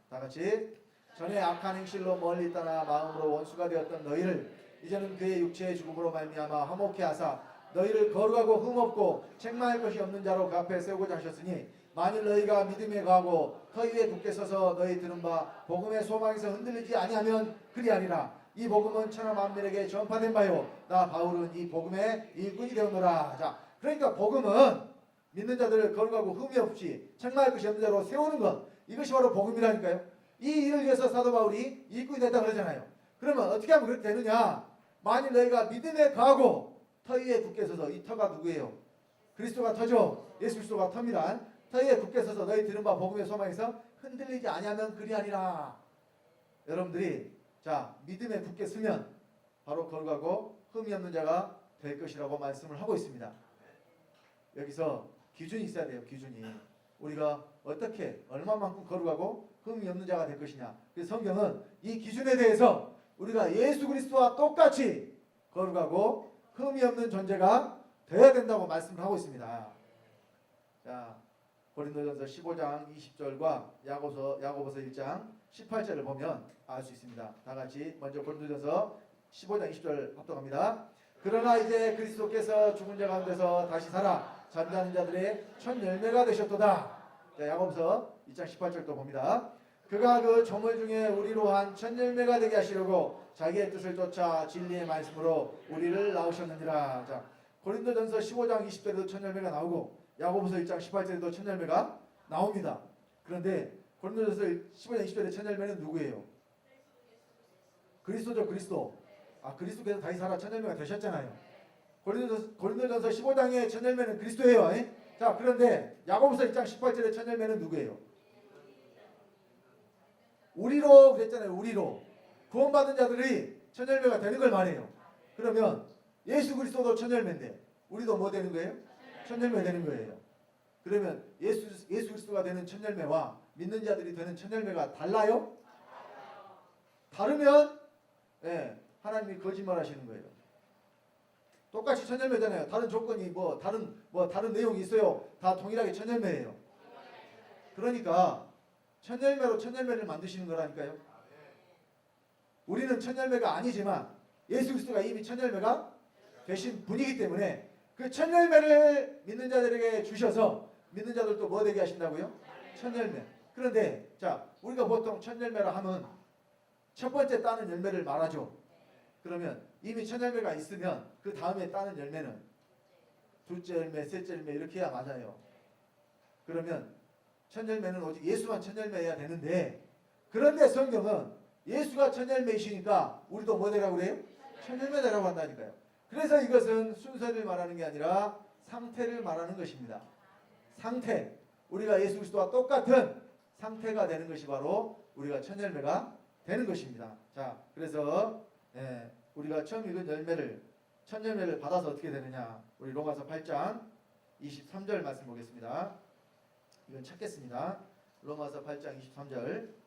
다 같이. 전에 악한 행실로 멀리 떠나 마음으로 원수가 되었던 너희를 이제는 그의 육체의 죽음으로 말미암아 화목케 하사 너희를 거룩하고 흠없고 책망할 것이 없는 자로 그 앞에 세우고자 하셨으니 만일 너희가 믿음에 거하고 터 위에 굳게 서서 너희 들은 바 복음의 소망에서 흔들리지 아니하면 그리하리라. 이 복음은 천하 만민에게 전파된 바요 나 바울은 이 복음의 일꾼이 되었노라. 자, 그러니까 복음은 믿는 자들을 거룩하고 흠이 없이 책망할 것이 없는 자로 세우는 것, 이것이 바로 복음이라니까요. 이 일을 위해서 사도 바울이 일꾼이 됐다고 그러잖아요. 그러면 어떻게 하면 그렇게 되느냐? 만일 너희가 믿음에 거하고 터 위에 굳게 서서, 이 터가 누구예요? 그리스도가 터죠. 예수 그리스도가 터입니다. 터 위에 굳게 서서 너희 들은 바 복음의 소망에서 흔들리지 아니하면 그리하리라. 여러분들이 자 믿음에 굳게 서면 바로 거룩하고 흠이 없는 자가 될 것이라고 말씀을 하고 있습니다. 여기서 기준이 있어야 돼요. 기준이. 우리가 어떻게 얼마만큼 거룩하고 흠이 없는 자가 될 것이냐. 그래서 성경은 이 기준에 대해서 우리가 예수 그리스도와 똑같이 거룩하고 흠이 없는 존재가 되어야 된다고 말씀을 하고 있습니다. 자, 고린도전서 15장 20절과 야고보서 1장 18절을 보면 알 수 있습니다. 다 같이 먼저 고린도전서 15장 20절 합독합니다. 그러나 이제 그리스도께서 죽은 자 가운데서 다시 살아 잠자는 자들의 첫 열매가 되셨도다. 자, 야고보서 2장 18절도 봅니다. 그가 그 조물 중에 우리로 한 첫 열매가 되게 하시려고 자기의 뜻을 쫓아 진리의 말씀으로 우리를 낳으셨느니라. 자, 고린도전서 15장 20절에도 첫 열매가 나오고 야고보서 1장 18절에도 첫 열매가 나옵니다. 그런데 고린도전서 15장 20절의 첫 열매는 누구예요? 그리스도죠. 그리스도. 그리스도께서 다시 살아 첫 열매가 되셨잖아요. 고린도전서 15장의 첫 열매는 그리스도예요. 자, 그런데 야고보서 1장 18절의 첫 열매는 누구예요? 우리로 그랬잖아요. 우리로. 구원받은 자들이 첫 열매가 되는 걸 말해요. 그러면 예수 그리스도도 첫 열매인데 우리도 뭐 되는 거예요? 첫 열매 되는 거예요. 그러면 예수 그리스도가 되는 첫 열매와 믿는 자들이 되는 첫 열매가 달라요? 다르면 하나님이 거짓말 하시는 거예요. 똑같이 첫 열매잖아요. 다른 조건이 다른 내용이 있어요. 다 동일하게 첫 열매예요. 그러니까 첫 열매로 첫 열매를 만드시는 거라니까요. 우리는 첫 열매가 아니지만 예수 그리스도가 이미 첫 열매가 되신 분이기 때문에 그 첫 열매를 믿는 자들에게 주셔서 믿는 자들도 뭐 되게 하신다고요? 첫 열매. 그런데 자, 우리가 보통 첫 열매라 하면 첫 번째 따는 열매를 말하죠. 그러면 이미 첫 열매가 있으면 그 다음에 따는 열매는 둘째 열매, 셋째 열매 이렇게 해야 맞아요. 그러면 첫 열매는 오직 예수만 첫 열매여야 되는데, 그런데 성경은 예수가 첫 열매이시니까 우리도 뭐 되라고 그래요? 첫 열매 되라고 한다니까요. 그래서 이것은 순서를 말하는 게 아니라 상태를 말하는 것입니다. 상태. 우리가 예수 그리스도와 똑같은 상태가 되는 것이 바로 우리가 첫 열매가 되는 것입니다. 자, 그래서 우리가 처음 읽은 첫 열매를 받아서 어떻게 되느냐? 우리 로마서 8장 23절 말씀 보겠습니다. 이건 찾겠습니다. 로마서 8장 23절.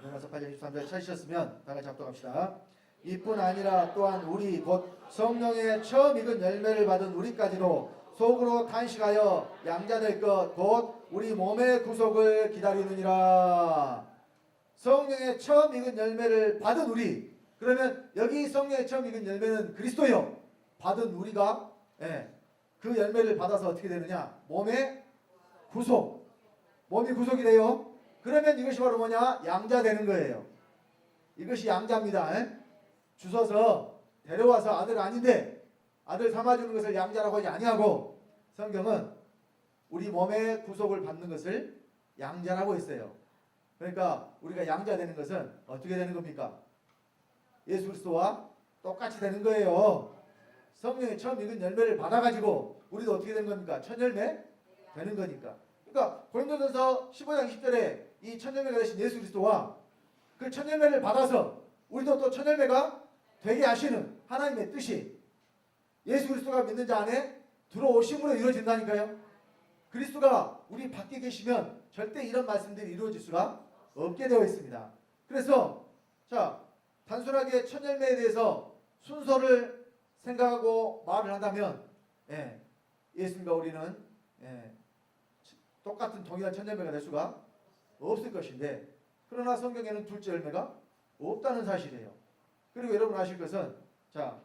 로마서 8장 23절 찾으셨으면 다 같이 합독합시다. 이뿐 아니라 또한 우리 곧 성령의 처음 익은 열매를 받은 우리까지도 속으로 탄식하여 양자될 것 곧 우리 몸의 구속을 기다리느니라. 성령의 처음 익은 열매를 받은 우리. 그러면 여기 성령의 처음 익은 열매는 그리스도요. 받은 우리가 그 열매를 받아서 어떻게 되느냐? 몸의 구속. 몸이 구속이 돼요. 그러면 이것이 바로 뭐냐? 양자 되는 거예요. 이것이 양자입니다. 주셔서 데려와서 아들 아닌데 아들 삼아주는 것을 양자라고 하지 아니하고, 성경은 우리 몸의 구속을 받는 것을 양자라고 했어요. 그러니까 우리가 양자 되는 것은 어떻게 되는 겁니까? 예수 그리스도와 똑같이 되는 거예요. 성령의 처음 익은 열매를 받아가지고 우리도 어떻게 되는 겁니까? 첫 열매 되는 거니까. 그러니까 고린도전서 15장 10절에 이 첫 열매가 되신 예수 그리스도와 그 첫 열매를 받아서 우리도 또 첫 열매가 되게 하시는 하나님의 뜻이 예수 그리스도가 믿는 자 안에 들어오심으로 이루어진다니까요. 그리스도가 우리 밖에 계시면 절대 이런 말씀들이 이루어질 수가 없게 되어 있습니다. 그래서 자, 단순하게 첫 열매에 대해서 순서를 생각하고 말을 한다면 예수님과 우리는 똑같은 동일한 첫 열매가 될 수가 없을 것인데, 그러나 성경에는 둘째 열매가 없다는 사실이에요. 그리고 여러분 아실 것은 자,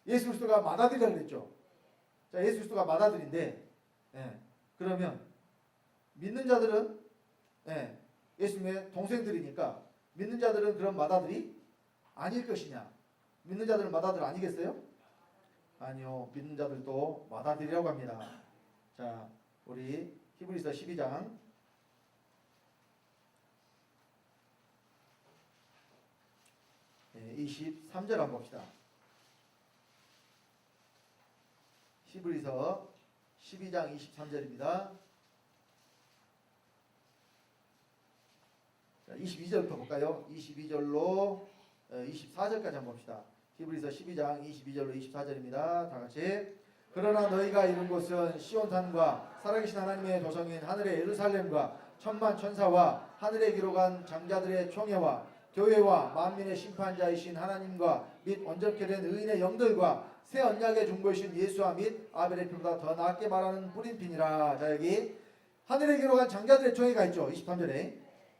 예수 그리스도가 맏아들이라고 그랬죠. 자, 예수 그리스도가 맏아들인데 그러면 믿는 자들은 예수님의 동생들이니까 믿는 자들은 그런 맏아들이 아닐 것이냐? 믿는 자들은 맏아들 아니겠어요? 아니요. 믿는 자들도 맏아들이라고 합니다. 자, 우리 히브리서 12장 23절 한번 봅시다. 히브리서 12장 23절입니다. 22절부터 볼까요? 22절로 24절까지 한번 봅시다. 히브리서 12장 22절로 24절입니다. 다 같이. 그러나 너희가 이룬 곳은 시온산과 살아계신 하나님의 조성인 하늘의 예루살렘과 천만 천사와 하늘에 기록한 장자들의 총회와 교회와 만민의 심판자이신 하나님과 및 온전케 된 의인의 영들과 새 언약의 중보이신 예수와 및 아벨의 피보다 더 낫게 말하는 뿌린 피니라. 자, 여기 하늘에 기록한 장자들의 총회가 있죠. 23절에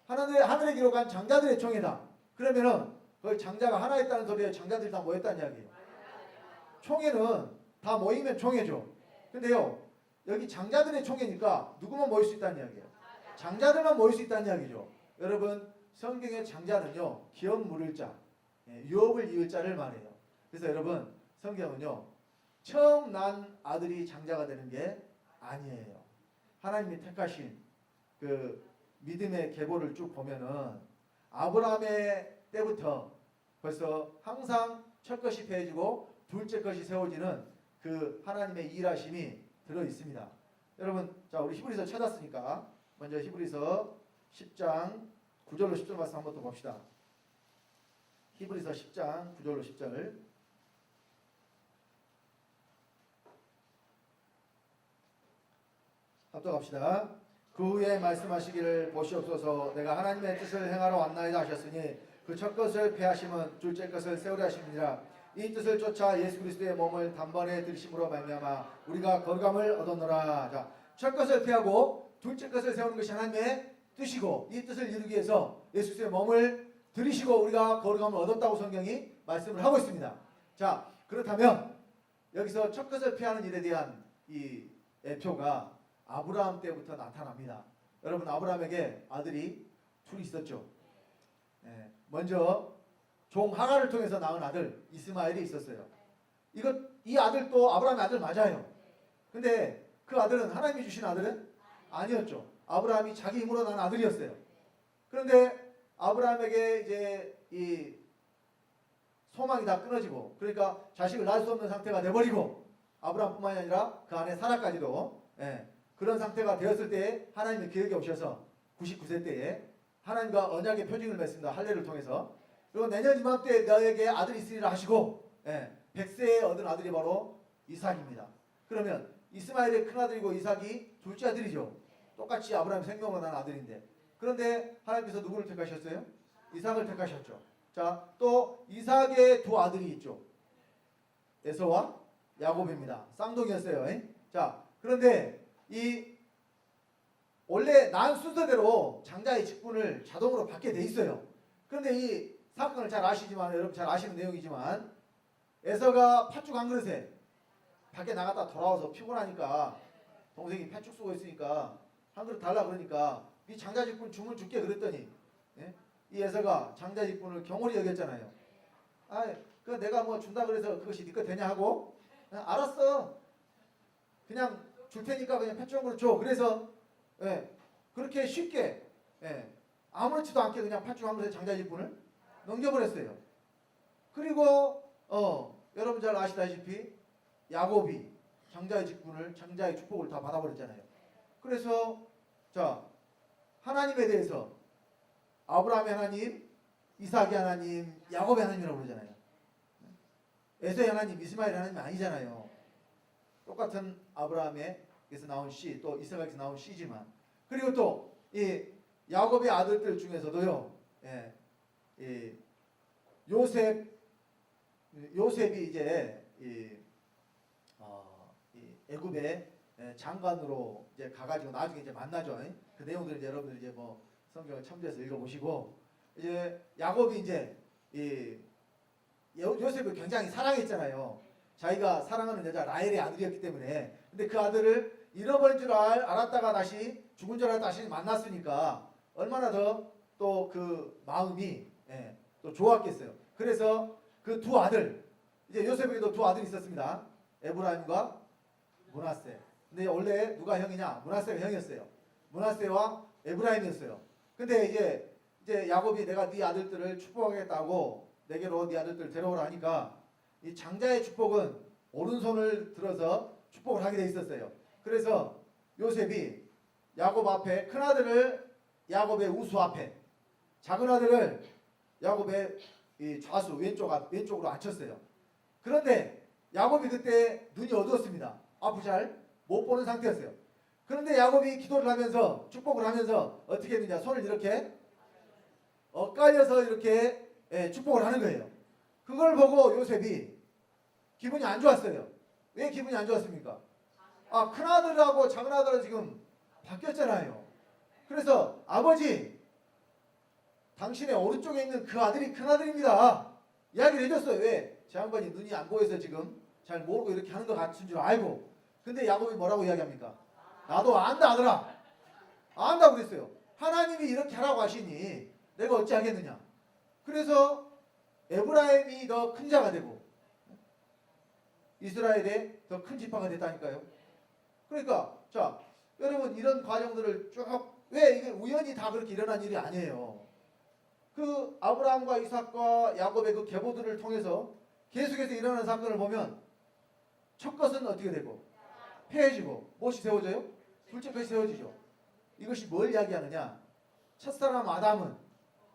하늘에 기록한 장자들의 총회다. 그러면은 거기 장자가 하나 있다는 소리예요? 장자들이 다 모였다는 이야기예요? 총회는 다 모이면 총회죠. 근데요, 여기 장자들의 총회니까 누구만 모일 수 있다는 이야기예요? 장자들만 모일 수 있다는 이야기죠. 여러분, 성경의 장자는요, 기업 물을 자, 유업을 이을 자를 말해요. 그래서 여러분, 성경은요, 처음 난 아들이 장자가 되는 게 아니에요. 하나님이 택하신 그 믿음의 계보를 쭉 보면은 아브라함의 때부터 벌써 항상 첫 것이 패해지고 둘째 것이 세워지는 그 하나님의 일하심이 들어 있습니다. 여러분, 자, 우리 히브리서 찾았으니까 먼저 히브리서 10장 9절로 10절 말씀 한번 더 봅시다. 히브리서 10장 9절로 10절. 합독합시다. 그 후에 말씀하시기를 보시옵소서 내가 하나님의 뜻을 행하러 왔나이다 하셨으니 그 첫 것을 폐하심은 둘째 것을 세우려 하심이니라. 이 뜻을 쫓아 예수 그리스도의 몸을 단번에 들이심으로 말미암아 우리가 거룩함을 얻었노라. 자, 첫 것을 폐하고 둘째 것을 세우는 것이 하나님의 뜻이고 이 뜻을 이루기 위해서 예수 그리스도의 몸을 들이시고 우리가 거룩함을 얻었다고 성경이 말씀을 하고 있습니다. 자, 그렇다면 여기서 첫 것을 폐하는 일에 대한 이 애표가 아브라함 때부터 나타납니다. 여러분, 아브라함에게 아들이 둘이 있었죠. 먼저 종 하갈을 통해서 낳은 아들 이스마엘이 있었어요. 이 아들도 아브라함의 아들 맞아요. 근데 그 아들은 하나님이 주신 아들은 아니었죠. 아브라함이 자기 힘으로 낳은 아들이었어요. 그런데 아브라함에게 이제 이 소망이 다 끊어지고, 그러니까 자식을 낳을 수 없는 상태가 돼버리고, 아브라함뿐만이 아니라 그 안에 사라까지도 그런 상태가 되었을 때에 하나님의 계획에 오셔서 99세 때에 하나님과 언약의 표징을 맺습니다. 할례를 통해서. 그리고 내년 이맘때 너에게 아들이 있으리라 하시고 100세에 얻은 아들이 바로 이삭입니다. 그러면 이스마엘의 큰아들이고 이삭이 둘째 아들이죠. 똑같이 아브라함 생명으로 난 아들인데, 그런데 하나님께서 누구를 택하셨어요? 이삭을 택하셨죠. 자, 또 이삭의 두 아들이 있죠. 에서와 야곱입니다. 쌍둥이였어요. 자, 그런데 원래 난 순서대로 장자의 직분을 자동으로 받게 돼 있어요. 그런데 이 사건을 잘 아시지만, 여러분 잘 아시는 내용이지만, 에서가 팥죽 한 그릇에 밖에 나갔다 돌아와서 피곤하니까 동생이 팥죽 쓰고 있으니까 한 그릇 달라 그러니까 네 장자 직분 주문 줄게 그랬더니 이 에서가 장자 직분을 경홀히 여겼잖아요. 그 내가 뭐 준다 그래서 그것이 네 거 되냐 하고 알았어. 그냥 줄 테니까 그냥 팥죽 한 그릇 줘. 그래서 그렇게 쉽게 아무렇지도 않게 그냥 팥죽 한 그릇에 장자 직분을 넘겨버렸어요. 그리고 여러분 잘 아시다시피 야곱이 장자의 직분을, 장자의 축복을 다 받아버렸잖아요. 그래서 자, 하나님에 대해서 아브라함의 하나님, 이삭의 하나님, 야곱의 하나님이라고 그러잖아요. 에서의 하나님, 이스마엘의 하나님이 아니잖아요. 똑같은 아브라함에게서 나온 씨, 또 이삭에게서 나온 씨지만, 그리고 또 이 야곱의 아들들 중에서도요, 요셉이 이제 애굽의 장관으로 이제 가가지고 나중에 이제 만나죠. 그 내용들 이제 여러분들 이제 뭐 성경을 참조해서 읽어보시고, 이제 야곱이 이제 요셉을 굉장히 사랑했잖아요. 자기가 사랑하는 여자 라헬의 아들이었기 때문에. 근데 그 아들을 잃어버린 줄 알았다가 다시 죽은 줄 알았다가 다시 만났으니까 얼마나 더 또 그 마음이 또 좋았겠어요. 그래서 그 두 아들, 이제 요셉에게도 두 아들이 있었습니다. 에브라임과 므낫세. 근데 원래 누가 형이냐? 므낫세가 형이었어요. 므낫세와 에브라임이었어요. 근데 이제 야곱이 내가 네 아들들을 축복하겠다고 내게로 네 아들들을 데려오라 하니까 이 장자의 축복은 오른손을 들어서 축복을 하게 돼 있었어요. 그래서 요셉이 야곱 앞에, 큰 아들을 야곱의 우수 앞에, 작은 아들을 야곱의 이 좌수 왼쪽으로 앉혔어요. 그런데 야곱이 그때 눈이 어두웠습니다. 앞을 잘 못 보는 상태였어요. 그런데 야곱이 기도를 하면서 축복을 하면서 어떻게 했느냐? 손을 이렇게 엇갈려서 이렇게 축복을 하는 거예요. 그걸 보고 요셉이 기분이 안 좋았어요. 왜 기분이 안 좋았습니까? 큰 아들하고 작은 아들은 지금 바뀌었잖아요. 그래서 아버지, 당신의 오른쪽에 있는 그 아들이 큰 아들입니다. 이야기를 해줬어요. 왜? 제 양반이 눈이 안 보여서 지금 잘 모르고 이렇게 하는 것 같은 줄 알고. 근데 야곱이 뭐라고 이야기합니까? 나도 안다 아들아. 안다고 그랬어요. 하나님이 이렇게 하라고 하시니 내가 어찌 하겠느냐. 그래서 에브라임이 더 큰 자가 되고 이스라엘의 더 큰 지파가 됐다니까요. 그러니까 자, 여러분 이런 과정들을 쭉, 왜 이게 우연히 다 그렇게 일어난 일이 아니에요. 그 아브라함과 이삭과 야곱의 그 계보들을 통해서 계속해서 일어나는 사건을 보면 첫 것은 어떻게 되고 폐해지고 무엇이 세워져요? 둘째 것이 세워지죠. 이것이 뭘 이야기하느냐? 첫사람 아담은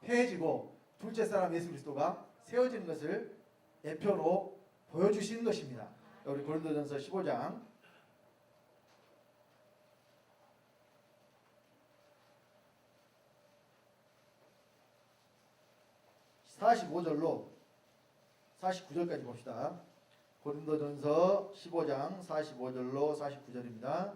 폐해지고 둘째 사람 예수 그리스도가 세워지는 것을 예표로 보여주시는 것입니다. 우리 고린도전서 15장 45절로 49절까지 봅시다. 고린도전서 15장 45절로 49절입니다.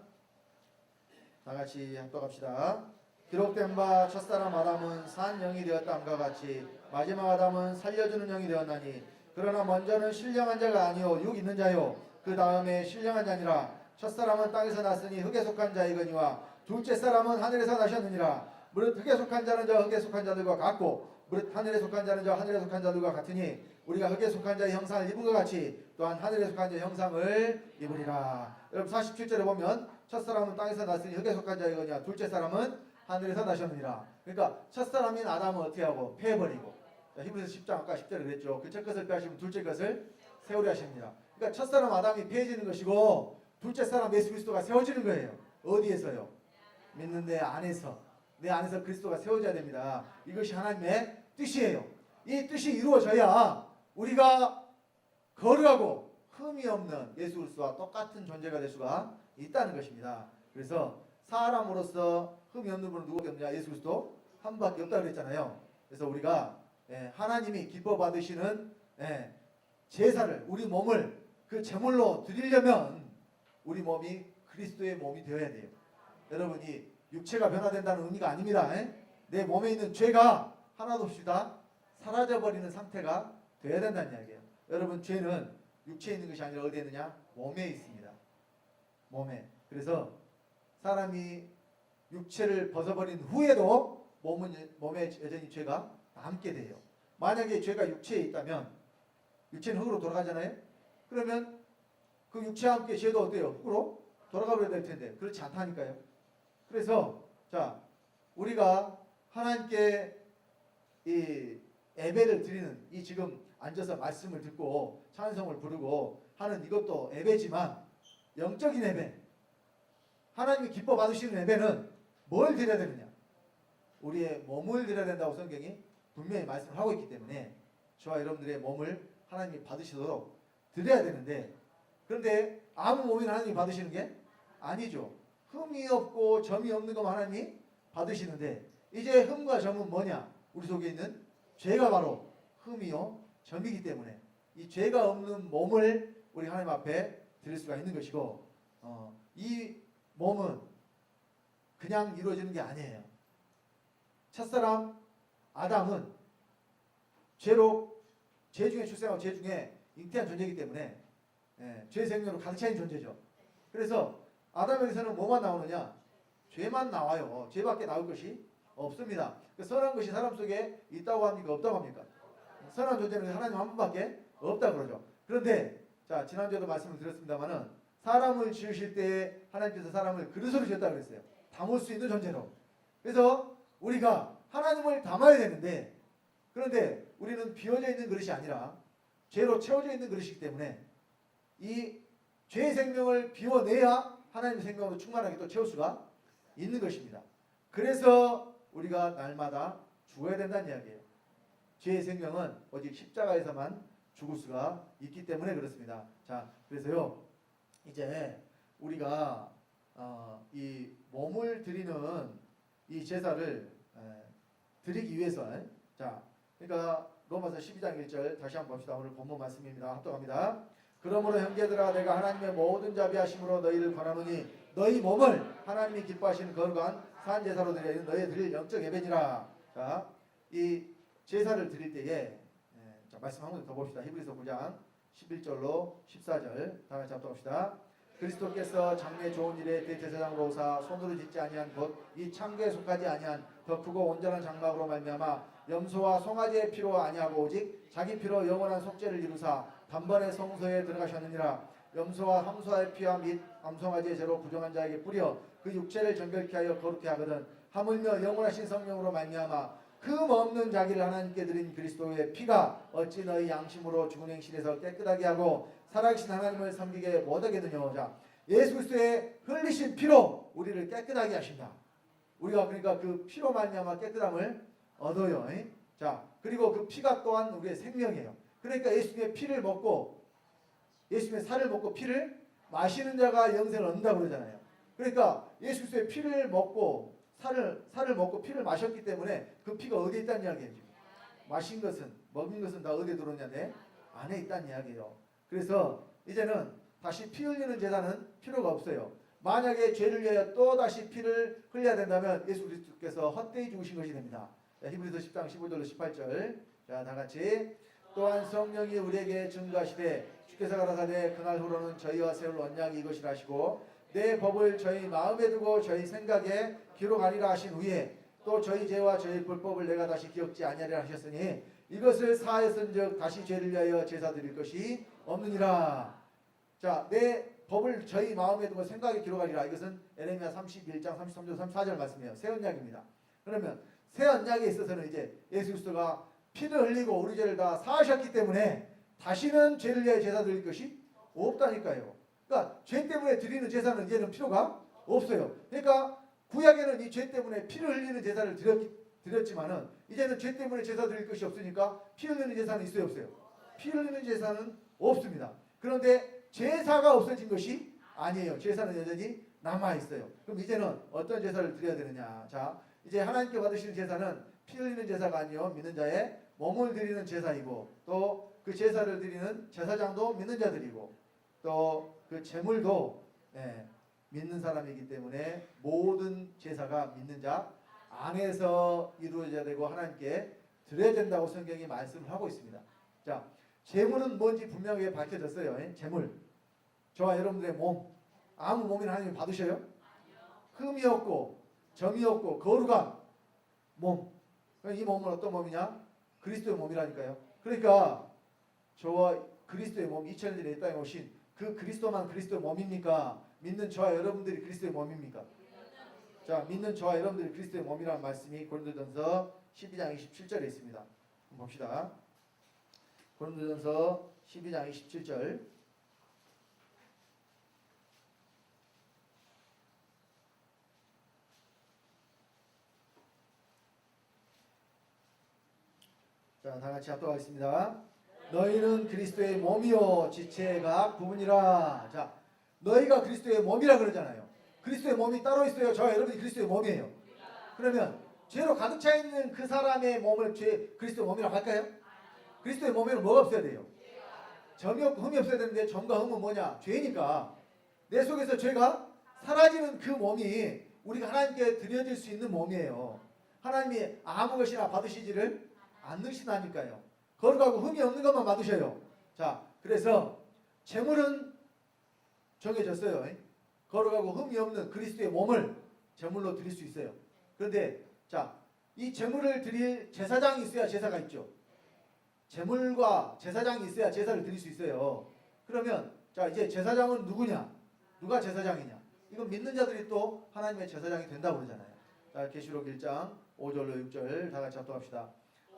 다같이 합독합시다. 기록된 바 첫사람 아담은 산 영이 되었다함과 같이 마지막 아담은 살려주는 영이 되었나니 그러나 먼저는 신령한 자가 아니요 육 있는 자요 그 다음에 신령한 자니라. 첫사람은 땅에서 났으니 흙에 속한 자이거니와 둘째 사람은 하늘에서 나셨느니라. 무릇 흙에 속한 자는 저 흙에 속한 자들과 같고 무릇 하늘에 속한 자는 저 하늘에 속한 자들과 같으니 우리가 흙에 속한 자의 형상을 입은 것 같이 또한 하늘에 속한 자의 형상을 입으리라. 여러분 47절에 보면 첫사람은 땅에서 났으니 흙에 속한 자이거니와 둘째 사람은 하늘에서 나셨느니라. 그러니까 첫사람인 아담은 어떻게 하고 패해버리고, 히브리서 10장 아까 10절에 그랬죠. 그 첫 것을 빼하시면 둘째 것을 세우려 하십니다. 그러니까 첫사람 아담이 패해지는 것이고 둘째 사람 예수 그리스도가 세워지는 거예요. 어디에서요? 믿는 내 안에서. 내 안에서 그리스도가 세워져야 됩니다. 이것이 하나님의 뜻이에요. 이 뜻이 이루어져야 우리가 거룩하고 흠이 없는 예수 그리스도와 똑같은 존재가 될 수가 있다는 것입니다. 그래서 사람으로서 흠이 없는 분은 누구밖에 없느냐? 예수 그리스도 한 분밖에 없다고 그랬잖아요. 그래서 우리가 하나님이 기뻐 받으시는 제사를, 우리 몸을 그 제물로 드리려면 우리 몸이 그리스도의 몸이 되어야 돼요. 여러분이 육체가 변화된다는 의미가 아닙니다. 내 몸에 있는 죄가 하나도 없이 다 사라져버리는 상태가 되어야 된다는 이야기예요. 여러분 죄는 육체에 있는 것이 아니라 어디에 있느냐? 몸에 있습니다. 몸에. 그래서 사람이 육체를 벗어버린 후에도 몸에 여전히 죄가 남게 돼요. 만약에 죄가 육체에 있다면 육체는 흙으로 돌아가잖아요. 그러면 그 육체와 함께 죄도 어때요? 흙으로 돌아가버려야 될 텐데 그렇지 않다니까요. 그래서 자 우리가 하나님께 이 예배를 드리는 이 지금 앉아서 말씀을 듣고 찬송을 부르고 하는 이것도 예배지만 영적인 예배, 하나님이 기뻐 받으시는 예배는 뭘 드려야 되느냐? 우리의 몸을 드려야 된다고 성경이 분명히 말씀을 하고 있기 때문에 저와 여러분들의 몸을 하나님이 받으시도록 드려야 되는데, 그런데 아무 몸이나 하나님이 받으시는 게 아니죠. 흠이 없고 점이 없는 것만 하나님이 받으시는데, 이제 흠과 점은 뭐냐? 우리 속에 있는 죄가 바로 흠이요 점이기 때문에 이 죄가 없는 몸을 우리 하나님 앞에 드릴 수가 있는 것이고, 이 몸은 그냥 이루어지는 게 아니에요. 첫사람 아담은 죄 중에 출생하고 죄 중에 잉태한 존재이기 때문에 죄 생명으로 가득 차인 존재죠. 그래서 아담에게서는 뭐만 나오느냐? 죄만 나와요. 죄밖에 나올 것이 없습니다. 선한 것이 사람 속에 있다고 합니까? 없다고 합니까? 선한 존재는 하나님 한 분밖에 없다고 그러죠. 그런데 자 지난주에도 말씀을 드렸습니다마는 사람을 지으실 때 하나님께서 사람을 그릇으로 지었다고 그랬어요. 담을 수 있는 존재로. 그래서 우리가 하나님을 담아야 되는데, 그런데 우리는 비워져 있는 그릇이 아니라 죄로 채워져 있는 그릇이기 때문에 이 죄의 생명을 비워내야 하나님의 생명으로 충만하게 또 채울 수가 있는 것입니다. 그래서 우리가 날마다 죽어야 된다는 이야기예요. 죄의 생명은 오직 십자가에서만 죽을 수가 있기 때문에 그렇습니다. 자, 그래서요 이제 우리가 이 몸을 드리는 이 제사를 드리기 위해서, 자 그러니까 로마서 12장 1절 다시 한번 봅시다. 오늘 본문 말씀입니다. 합독합니다. 그러므로 형제들아 내가 하나님의 모든 자비하심으로 너희를 권하노니 너희 몸을 하나님이 기뻐하시는 거룩한 산 제사로 드려 너희 드릴 영적 예배니라. 자, 이 제사를 드릴 때에 자 말씀 한 번 더 봅시다. 히브리서 9장 11절로 14절 다 같이 합독합시다. 그리스도께서 장래 좋은 일에 대제사장으로 오사 손으로 짓지 아니한 것 이 창조에 속하지 아니한 더 크고 온전한 장막으로 말미암아 염소와 송아지의 피로 아니하고 오직 자기 피로 영원한 속죄를 이루사 단번에 성소에 들어가셨느니라. 염소와 함소의 피와 및 암송아지의 죄로 부정한 자에게 뿌려 그 육체를 정결케 하여 거룩케 하거든 하물며 영원하신 성령으로 말미암아 흠 없는 자기를 하나님께 드린 그리스도의 피가 어찌 너희 양심으로 죽은 행실에서 깨끗하게 하고 살아계신 하나님을 섬기게 못하겠느냐. 자, 예수 그리스도의 흘리신 피로 우리를 깨끗하게 하신다. 우리가 그러니까 그 피로 말미암아 깨끗함을 얻어요. 자, 그리고 그 피가 또한 우리의 생명이에요. 그러니까 예수님의 피를 먹고 예수님의 살을 먹고 피를 마시는 자가 영생을 얻는다고 그러잖아요. 그러니까 예수 그리스도의 피를 먹고 살을 먹고 피를 마셨기 때문에 그 피가 어디에 있다는 이야기예요. 마신 것은 먹은 것은 다 어디에 들어오냐? 내 안에 있다는 이야기예요. 그래서 이제는 다시 피 흘리는 제사는 필요가 없어요. 만약에 죄를 위하여 또 다시 피를 흘려야 된다면 예수 그리스도께서 헛되이 죽으신 것이 됩니다. 자, 히브리서 10장 15절로 18절. 자, 다 같이. 또한 성령이 우리에게 증거하시되 주께서 가라사대 그날 후로는 저희와 세울 언약이 이것이라 하시고 내 법을 저희 마음에 두고 저희 생각에 기록하리라 하신 후에 또 저희 죄와 저희 불법을 내가 다시 기억지 아니하리라 하셨으니 이것을 사하였은즉 다시 죄를 위하여 제사 드릴 것이 없느니라. 자, 내 법을 저희 마음에 두고 생각에 기록하리라. 이것은 에레미야 31장 33절 34절 말씀이에요. 새 언약입니다. 그러면 새 언약에 있어서는 이제 예수 그리스도가 피를 흘리고 우리 죄를 다 사하셨기 때문에 다시는 죄를 위하여 제사 드릴 것이 없다니까요. 그러니까 죄 때문에 드리는 제사는 이제는 필요가 없어요. 그러니까 구약에는 이 죄 때문에 피를 흘리는 제사를 드렸지만은 이제는 죄 때문에 제사 드릴 것이 없으니까 피 흘리는 제사는 있어요, 없어요? 피 흘리는 제사는 없습니다. 그런데 제사가 없어진 것이 아니에요. 제사는 여전히 남아 있어요. 그럼 이제는 어떤 제사를 드려야 되느냐? 자, 이제 하나님께 받으시는 제사는 피 흘리는 제사가 아니요 믿는 자의 몸을 드리는 제사이고 또 그 제사를 드리는 제사장도 믿는 자들이고 또 그 제물도 믿는 사람이기 때문에 모든 제사가 믿는 자 안에서 이루어져야 되고 하나님께 드려야 된다고 성경이 말씀을 하고 있습니다. 자, 제물은 뭔지 분명하게 밝혀졌어요. 제물. 저와 여러분들의 몸. 아무 몸이나 하나님 받으셔요? 흠이 없고 점이 없고 거룩한 몸. 이 몸은 어떤 몸이냐? 그리스도의 몸이라니까요. 그러니까 저와 그리스도의 몸 2000년 전에 이 땅에 오신 그 그리스도만 그리스도의 몸입니까? 믿는 저와 여러분들이 그리스도의 몸입니까? 자, 믿는 저와 여러분들이 그리스도의 몸이라는 말씀이 고린도전서 12장 27절에 있습니다. 봅시다. 고린도전서 12장 27절. 자, 다 같이 합독하겠습니다. 너희는 그리스도의 몸이요 지체의 각 부분이라. 자, 너희가 그리스도의 몸이라 그러잖아요. 그리스도의 몸이 따로 있어요. 저와 여러분이 그리스도의 몸이에요. 그러면 죄로 가득 차 있는 그 사람의 몸을 그리스도의 몸이라고 할까요? 그리스도의 몸에는 뭐가 없어야 돼요? 점이 없고 흠이 없어야 되는데 점과 흠은 뭐냐? 죄니까. 내 속에서 죄가 사라지는 그 몸이 우리가 하나님께 드려질 수 있는 몸이에요. 하나님이 아무 것이나 받으시지를 않으시다니까요. 거룩하고 흠이 없는 것만 받으셔요. 자, 그래서 제물은 정해졌어요. 거룩하고 흠이 없는 그리스도의 몸을 제물로 드릴 수 있어요. 그런데 자, 이 제물을 드릴 제사장이 있어야 제사가 있죠. 제물과 제사장이 있어야 제사를 드릴 수 있어요. 그러면 자, 이제 제사장은 누구냐? 누가 제사장이냐? 이건 믿는 자들이 또 하나님의 제사장이 된다고 그러잖아요. 자, 계시록 1장 5절로 6절 다 같이 합독합시다.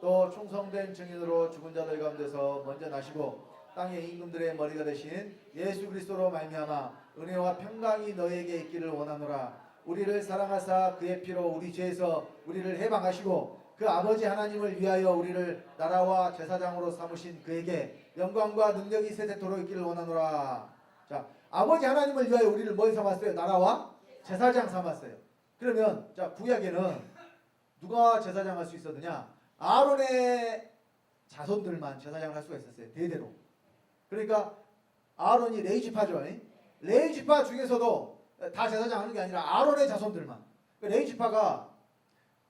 또 충성된 증인으로 죽은 자들 가운데서 먼저 나시고 땅의 임금들의 머리가 되신 예수 그리스도로 말미암아 은혜와 평강이 너희에게 있기를 원하노라. 우리를 사랑하사 그의 피로 우리 죄에서 우리를 해방하시고 그 아버지 하나님을 위하여 우리를 나라와 제사장으로 삼으신 그에게 영광과 능력이 세세토록 있기를 원하노라. 자, 아버지 하나님을 위하여 우리를 뭘 삼았어요? 나라와 제사장 삼았어요. 그러면 자, 구약에는 누가 제사장 할 수 있었느냐? 아론의 자손들만 제사장을 할 수가 있었어요. 대대로. 그러니까 아론이 레위지파죠. 레위지파 중에서도 다 제사장 하는 게 아니라 아론의 자손들만. 레위지파가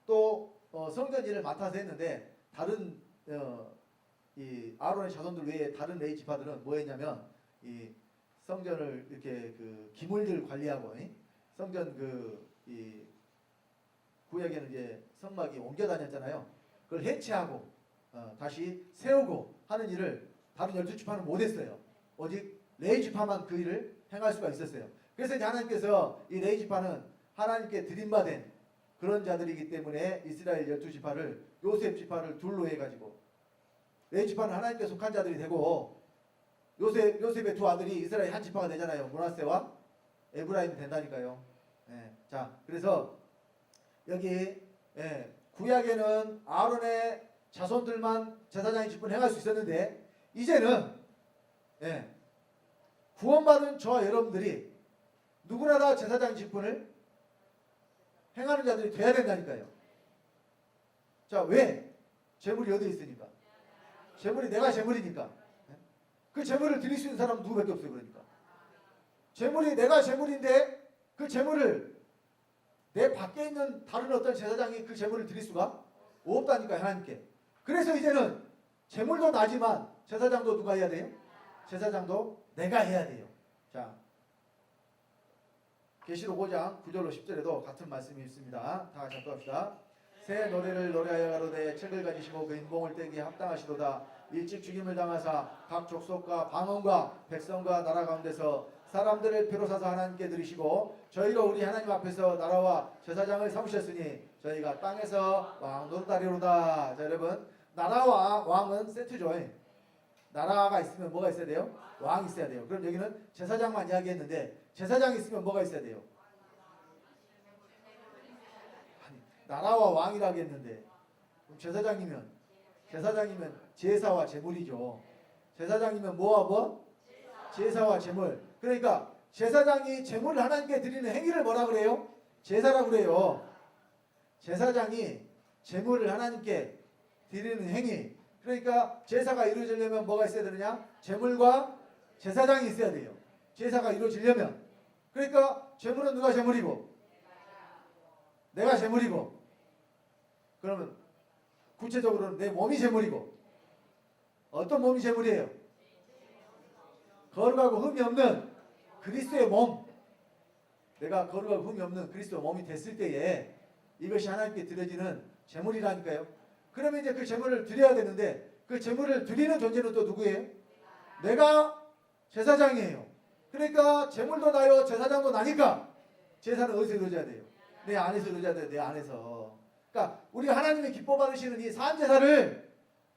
또 성전 일을 맡아서 했는데 다른 이 아론의 자손들 외에 다른 레위지파들은 뭐 했냐면 이 성전을 이렇게 그 기물들 관리하고 성전 이 구약에는 이제 성막이 옮겨 다녔잖아요. 그걸 해체하고 다시 세우고 하는 일을 다른 12지파는 못했어요. 오직 레위지파만 그 일을 행할 수가 있었어요. 그래서 이제 하나님께서 이 레위지파는 하나님께 드림받은 그런 자들이기 때문에 이스라엘 12지파를 요셉 지파를 둘로 해가지고 레위지파는 하나님께 속한 자들이 되고 요셉의 두 아들이 이스라엘 한 지파가 되잖아요. 므낫세와 에브라임이 된다니까요. 자, 그래서 여기 구약에는 아론의 자손들만 제사장의 직분을 행할 수 있었는데 이제는 구원받은 저와 여러분들이 누구나 다 제사장 직분을 행하는 자들이 돼야 된다니까요. 자, 왜? 재물이 어디에 있으니까. 재물이 내가 재물이니까. 그 재물을 드릴 수 있는 사람은 누구밖에 없어요. 그러니까. 재물이 내가 재물인데 그 재물을 내 밖에 있는 다른 어떤 제사장이 그 재물을 드릴 수가 없다니까요. 하나님께. 그래서 이제는 재물도 나지만 제사장도 누가 해야 돼요? 제사장도 내가 해야 돼요. 자, 계시록 5장 9절로 10절에도 같은 말씀이 있습니다. 다 같이 한번 합시다. 새 노래를 노래하여 가로되 책을 가지시고 그 인봉을 떼기에 합당하시도다. 일찍 죽임을 당하사 각 족속과 방언과 백성과 나라 가운데서 사람들을 표로 사서 하나님께 드리시고 저희로 우리 하나님 앞에서 나라와 제사장을 삼으셨으니 저희가 땅에서 왕 노릇하리로다. 자, 여러분, 나라와 왕은 세트죠. 나라가 있으면 뭐가 있어야 돼요? 왕이 있어야 돼요. 그럼 여기는 제사장만 이야기했는데 제사장이 있으면 뭐가 있어야 돼요? 아니, 나라와 왕이라고 했는데 그럼 제사장이면 제사와 제물이죠. 제사장이면 뭐와 뭐? 제사와 제물. 그러니까 제사장이 제물을 하나님께 드리는 행위를 뭐라 그래요? 제사라고 그래요. 제사장이 제물을 하나님께 드리는 행위. 그러니까 제사가 이루어지려면 뭐가 있어야 되느냐? 제물과 제사장이 있어야 돼요. 제사가 이루어지려면. 그러니까 제물은 누가 제물이고? 내가 제물이고. 그러면 구체적으로는 내 몸이 제물이고. 어떤 몸이 제물이에요? 거룩하고 흠이 없는 그리스도의 몸. 내가 거룩하고 흠이 없는 그리스도의 몸이 됐을 때에 이것이 하나님께 드려지는 제물이라니까요. 그러면 이제 그 제물을 드려야 되는데 그 제물을 드리는 존재는 또 누구예요? 내가 제사장이에요. 그러니까 제물도 나요 제사장도 나니까 제사는 어디서 이루어져야 돼요? 내 안에서 이루어져야 돼요. 내 안에서. 그러니까 우리 하나님이 기뻐 받으시는 이 산제사를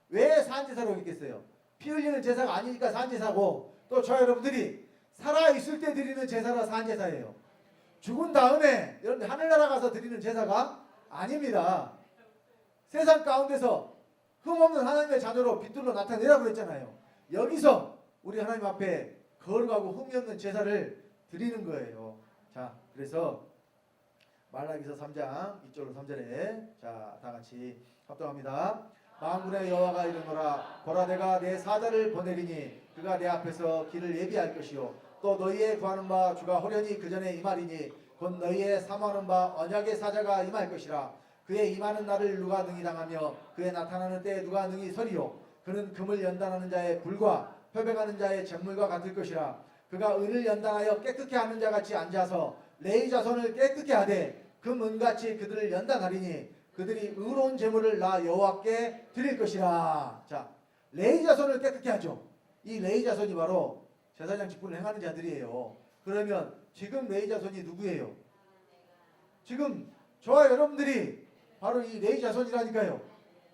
왜 산제사로 했겠어요? 피 흘리는 제사가 아니니까 산제사고 또 저 여러분들이 살아있을 때 드리는 제사가 산제사예요. 죽은 다음에 여러분들 하늘나라 가서 드리는 제사가 아닙니다. 세상 가운데서 흠없는 하나님의 자녀로 빛들로 나타내라고 그랬잖아요. 여기서 우리 하나님 앞에 거룩하고 흠이 없는 제사를 드리는 거예요. 자, 그래서 말라기서 3장 2절로 3절에 자, 다 같이 합동합니다. 만군의 여호와가 이르노라 보라 내가 내 사자를 보내리니 그가 내 앞에서 길을 예비할 것이요 또 너희의 구하는 바 주가 호련히 그 전에 임하리니 곧 너희의 사모하는 바 언약의 사자가 임할 것이라. 그의 임하는 날을 누가 능히 당하며 그의 나타나는 때에 누가 능히 서리요. 그는 금을 연단하는 자의 불과 표백하는 자의 쟁물과 같을 것이라. 그가 은을 연단하여 깨끗게 하는 자같이 앉아서 레위 자손을 깨끗게 하되 금 은같이 그들을 연단하리니 그들이 의로운 제물을 나 여호와께 드릴 것이라. 자, 레위 자손을 깨끗게 하죠. 이 레위 자손이 바로 제사장 직분을 행하는 자들이에요. 그러면 지금 레위 자손이 누구예요? 지금 저와 여러분들이 바로 이 레위 자손이라니까요.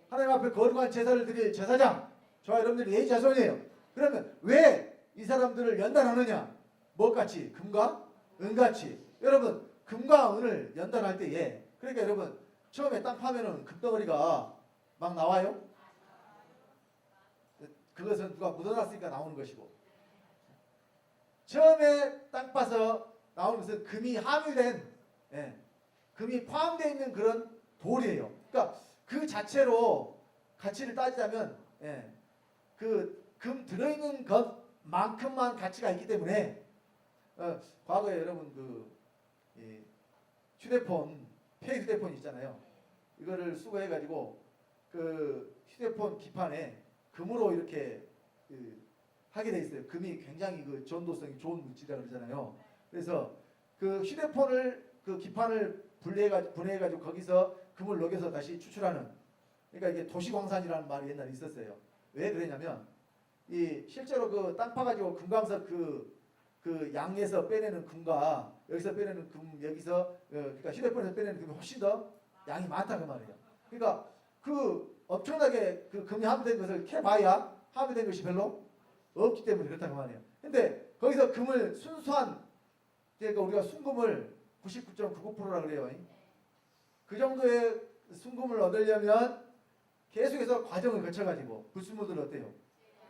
하나님 앞에 거룩한 제사를 드릴 제사장, 저와 여러분들이 레위 자손이에요. 그러면 왜 이 사람들을 연단하느냐? 뭐같이? 금과 은같이. 여러분, 금과 은을 연단할 때에 그러니까 여러분 처음에 땅 파면은 금덩어리가 막 나와요? 그것은 누가 묻어놨으니까 나오는 것이고 처음에 땅 파서 나오는 것은 금이 함유된 금이 포함되어 있는 그런 돌이에요. 그러니까 그 자체로 가치를 따지자면 그 금 들어있는 것만큼만 가치가 있기 때문에 과거에 여러분 그 휴대폰 폐 휴대폰 있잖아요. 이거를 수거해가지고 그 휴대폰 기판에 금으로 이렇게 하게 돼 있어요. 금이 굉장히 그 전도성이 좋은 물질이라고 그러잖아요. 그래서 그 휴대폰을 그 기판을 분해해가지고 거기서 금을 녹여서 다시 추출하는 그러니까 이게 도시광산이라는 말이 옛날에 있었어요. 왜 그러냐면 이 실제로 그 땅 파가지고 금광석 그 양에서 빼내는 금과 여기서 빼내는 금 여기서 그러니까 휴대폰에서 빼내는 금이 훨씬 더 양이 많다 그 말이에요. 그러니까 그 엄청나게 그 금이 함유된 것을 캐봐야 함유된 것이 별로 없기 때문에 그렇다 그 말이에요. 근데 거기서 금을 순수한 그러니까 우리가 순금을 99.99%라 그래요. 그 정도의 순금을 얻으려면 계속해서 과정을 거쳐가지고 불순물들을 어때요?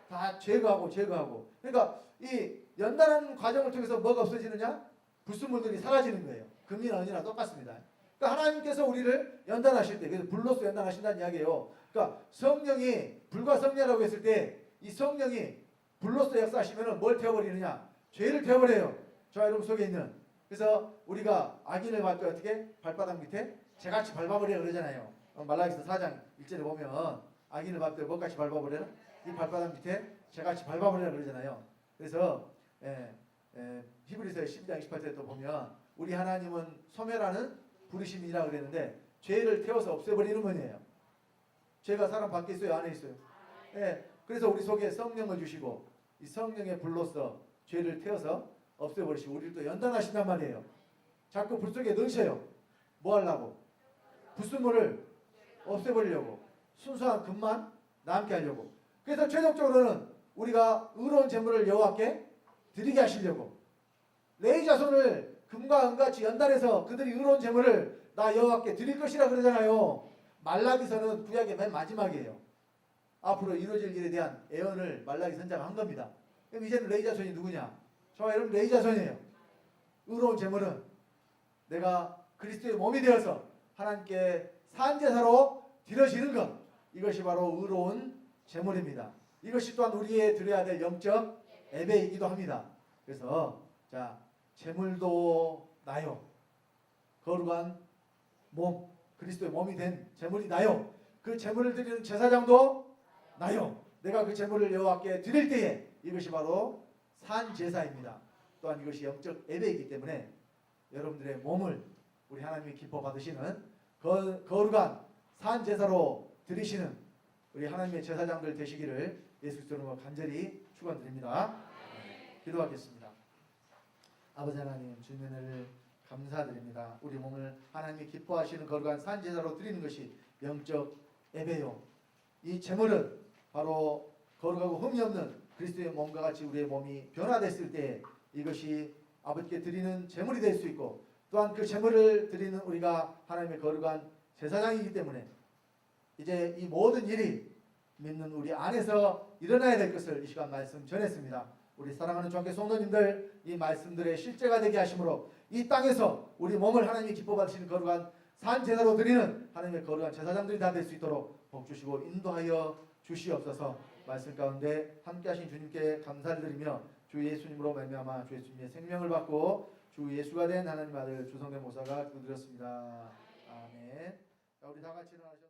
다 제거하고. 그러니까 이 연단하는 과정을 통해서 뭐가 없어지느냐? 불순물들이 사라지는 거예요. 금리나 은이나 똑같습니다. 그러니까 하나님께서 우리를 연단하실 때, 그래서 불로서 연단하신다는 이야기예요. 그러니까 성령이 불과 성녀라고 했을 때 이 성령이 불로서 역사하시면 뭘 태워버리느냐? 죄를 태워버려요. 저와 여러분 속에 있는. 그래서 우리가 악인을 볼 때 어떻게? 발바닥 밑에 재같이 밟아버려 그러잖아요. 말라기서 4장 1절에 보면 악인을 볼 때 뭐같이 밟아버려? 이 발바닥 밑에 재같이 밟아버려 그러잖아요. 그래서 히브리서 12장 28절에 또 보면 우리 하나님은 소멸하는 부르심이라 그랬는데 죄를 태워서 없애버리는 분이에요. 죄가 사람 밖에 있어요? 안에 있어요? 그래서 우리 속에 성령을 주시고 이 성령의 불로서 죄를 태워서 없애버리시고 우리를 또 연단하신단 말이에요. 자꾸 불 속에 넣으셔요. 뭐 하려고? 불순물을 없애버리려고. 순수한 금만 남게 하려고. 그래서 최종적으로는 우리가 의로운 제물을 여호와께 드리게 하시려고. 레위 자손을 금과 은같이 연단해서 그들이 의로운 제물을 나 여호와께 드릴 것이라 그러잖아요. 말라기서는 구약의 맨 마지막이에요. 앞으로 이루어질 일에 대한 예언을 말라기 선자가 한 겁니다. 그럼 이제는 레위 자손이 누구냐? 저와 여러분 레위 자손이에요. 의로운 제물은 내가 그리스도의 몸이 되어서 하나님께 산제사로 드려지는 것, 이것이 바로 의로운 제물입니다. 이것이 또한 우리의 드려야 될 영적 예배이기도 합니다. 그래서 자, 제물도 나요. 거룩한 몸, 그리스도의 몸이 된 제물이 나요. 그 제물을 드리는 제사장도 나요. 내가 그 제물을 여호와께 드릴 때에 이것이 바로 산제사입니다. 또한 이것이 영적 예배이기 때문에 여러분들의 몸을 우리 하나님이 기뻐 받으시는 거룩한 산제사로 드리시는 우리 하나님의 제사장들 되시기를 예수 그리스도로 간절히 축원드립니다. 기도하겠습니다. 아버지 하나님, 주님의 은혜를 감사드립니다. 우리 몸을 하나님이 기뻐하시는 거룩한 산제사로 드리는 것이 영적 예배요. 이 제물은 바로 거룩하고 흠이 없는 그리스도의 몸과 같이 우리의 몸이 변화됐을 때 이것이 아버지께 드리는 제물이 될 수 있고, 또한 그 제물을 드리는 우리가 하나님의 거룩한 제사장이기 때문에 이제 이 모든 일이 믿는 우리 안에서 일어나야 될 것을 이 시간 말씀 전했습니다. 우리 사랑하는 주님께 성도님들, 이 말씀들의 실제가 되게 하심으로 이 땅에서 우리 몸을 하나님이 기뻐 받으시는 거룩한 산제사로 드리는 하나님의 거룩한 제사장들이 다 될 수 있도록 복 주시고 인도하여 주시옵소서. 말씀 가운데 함께 하신 주님께 감사를 드리며 주 예수님으로 말미암아 주 예수님의 생명을 받고 주 예수가 된 하나님 아들 주성된 모사가 기도드렸습니다. 아멘. 자, 우리 다 같이 일어나셔서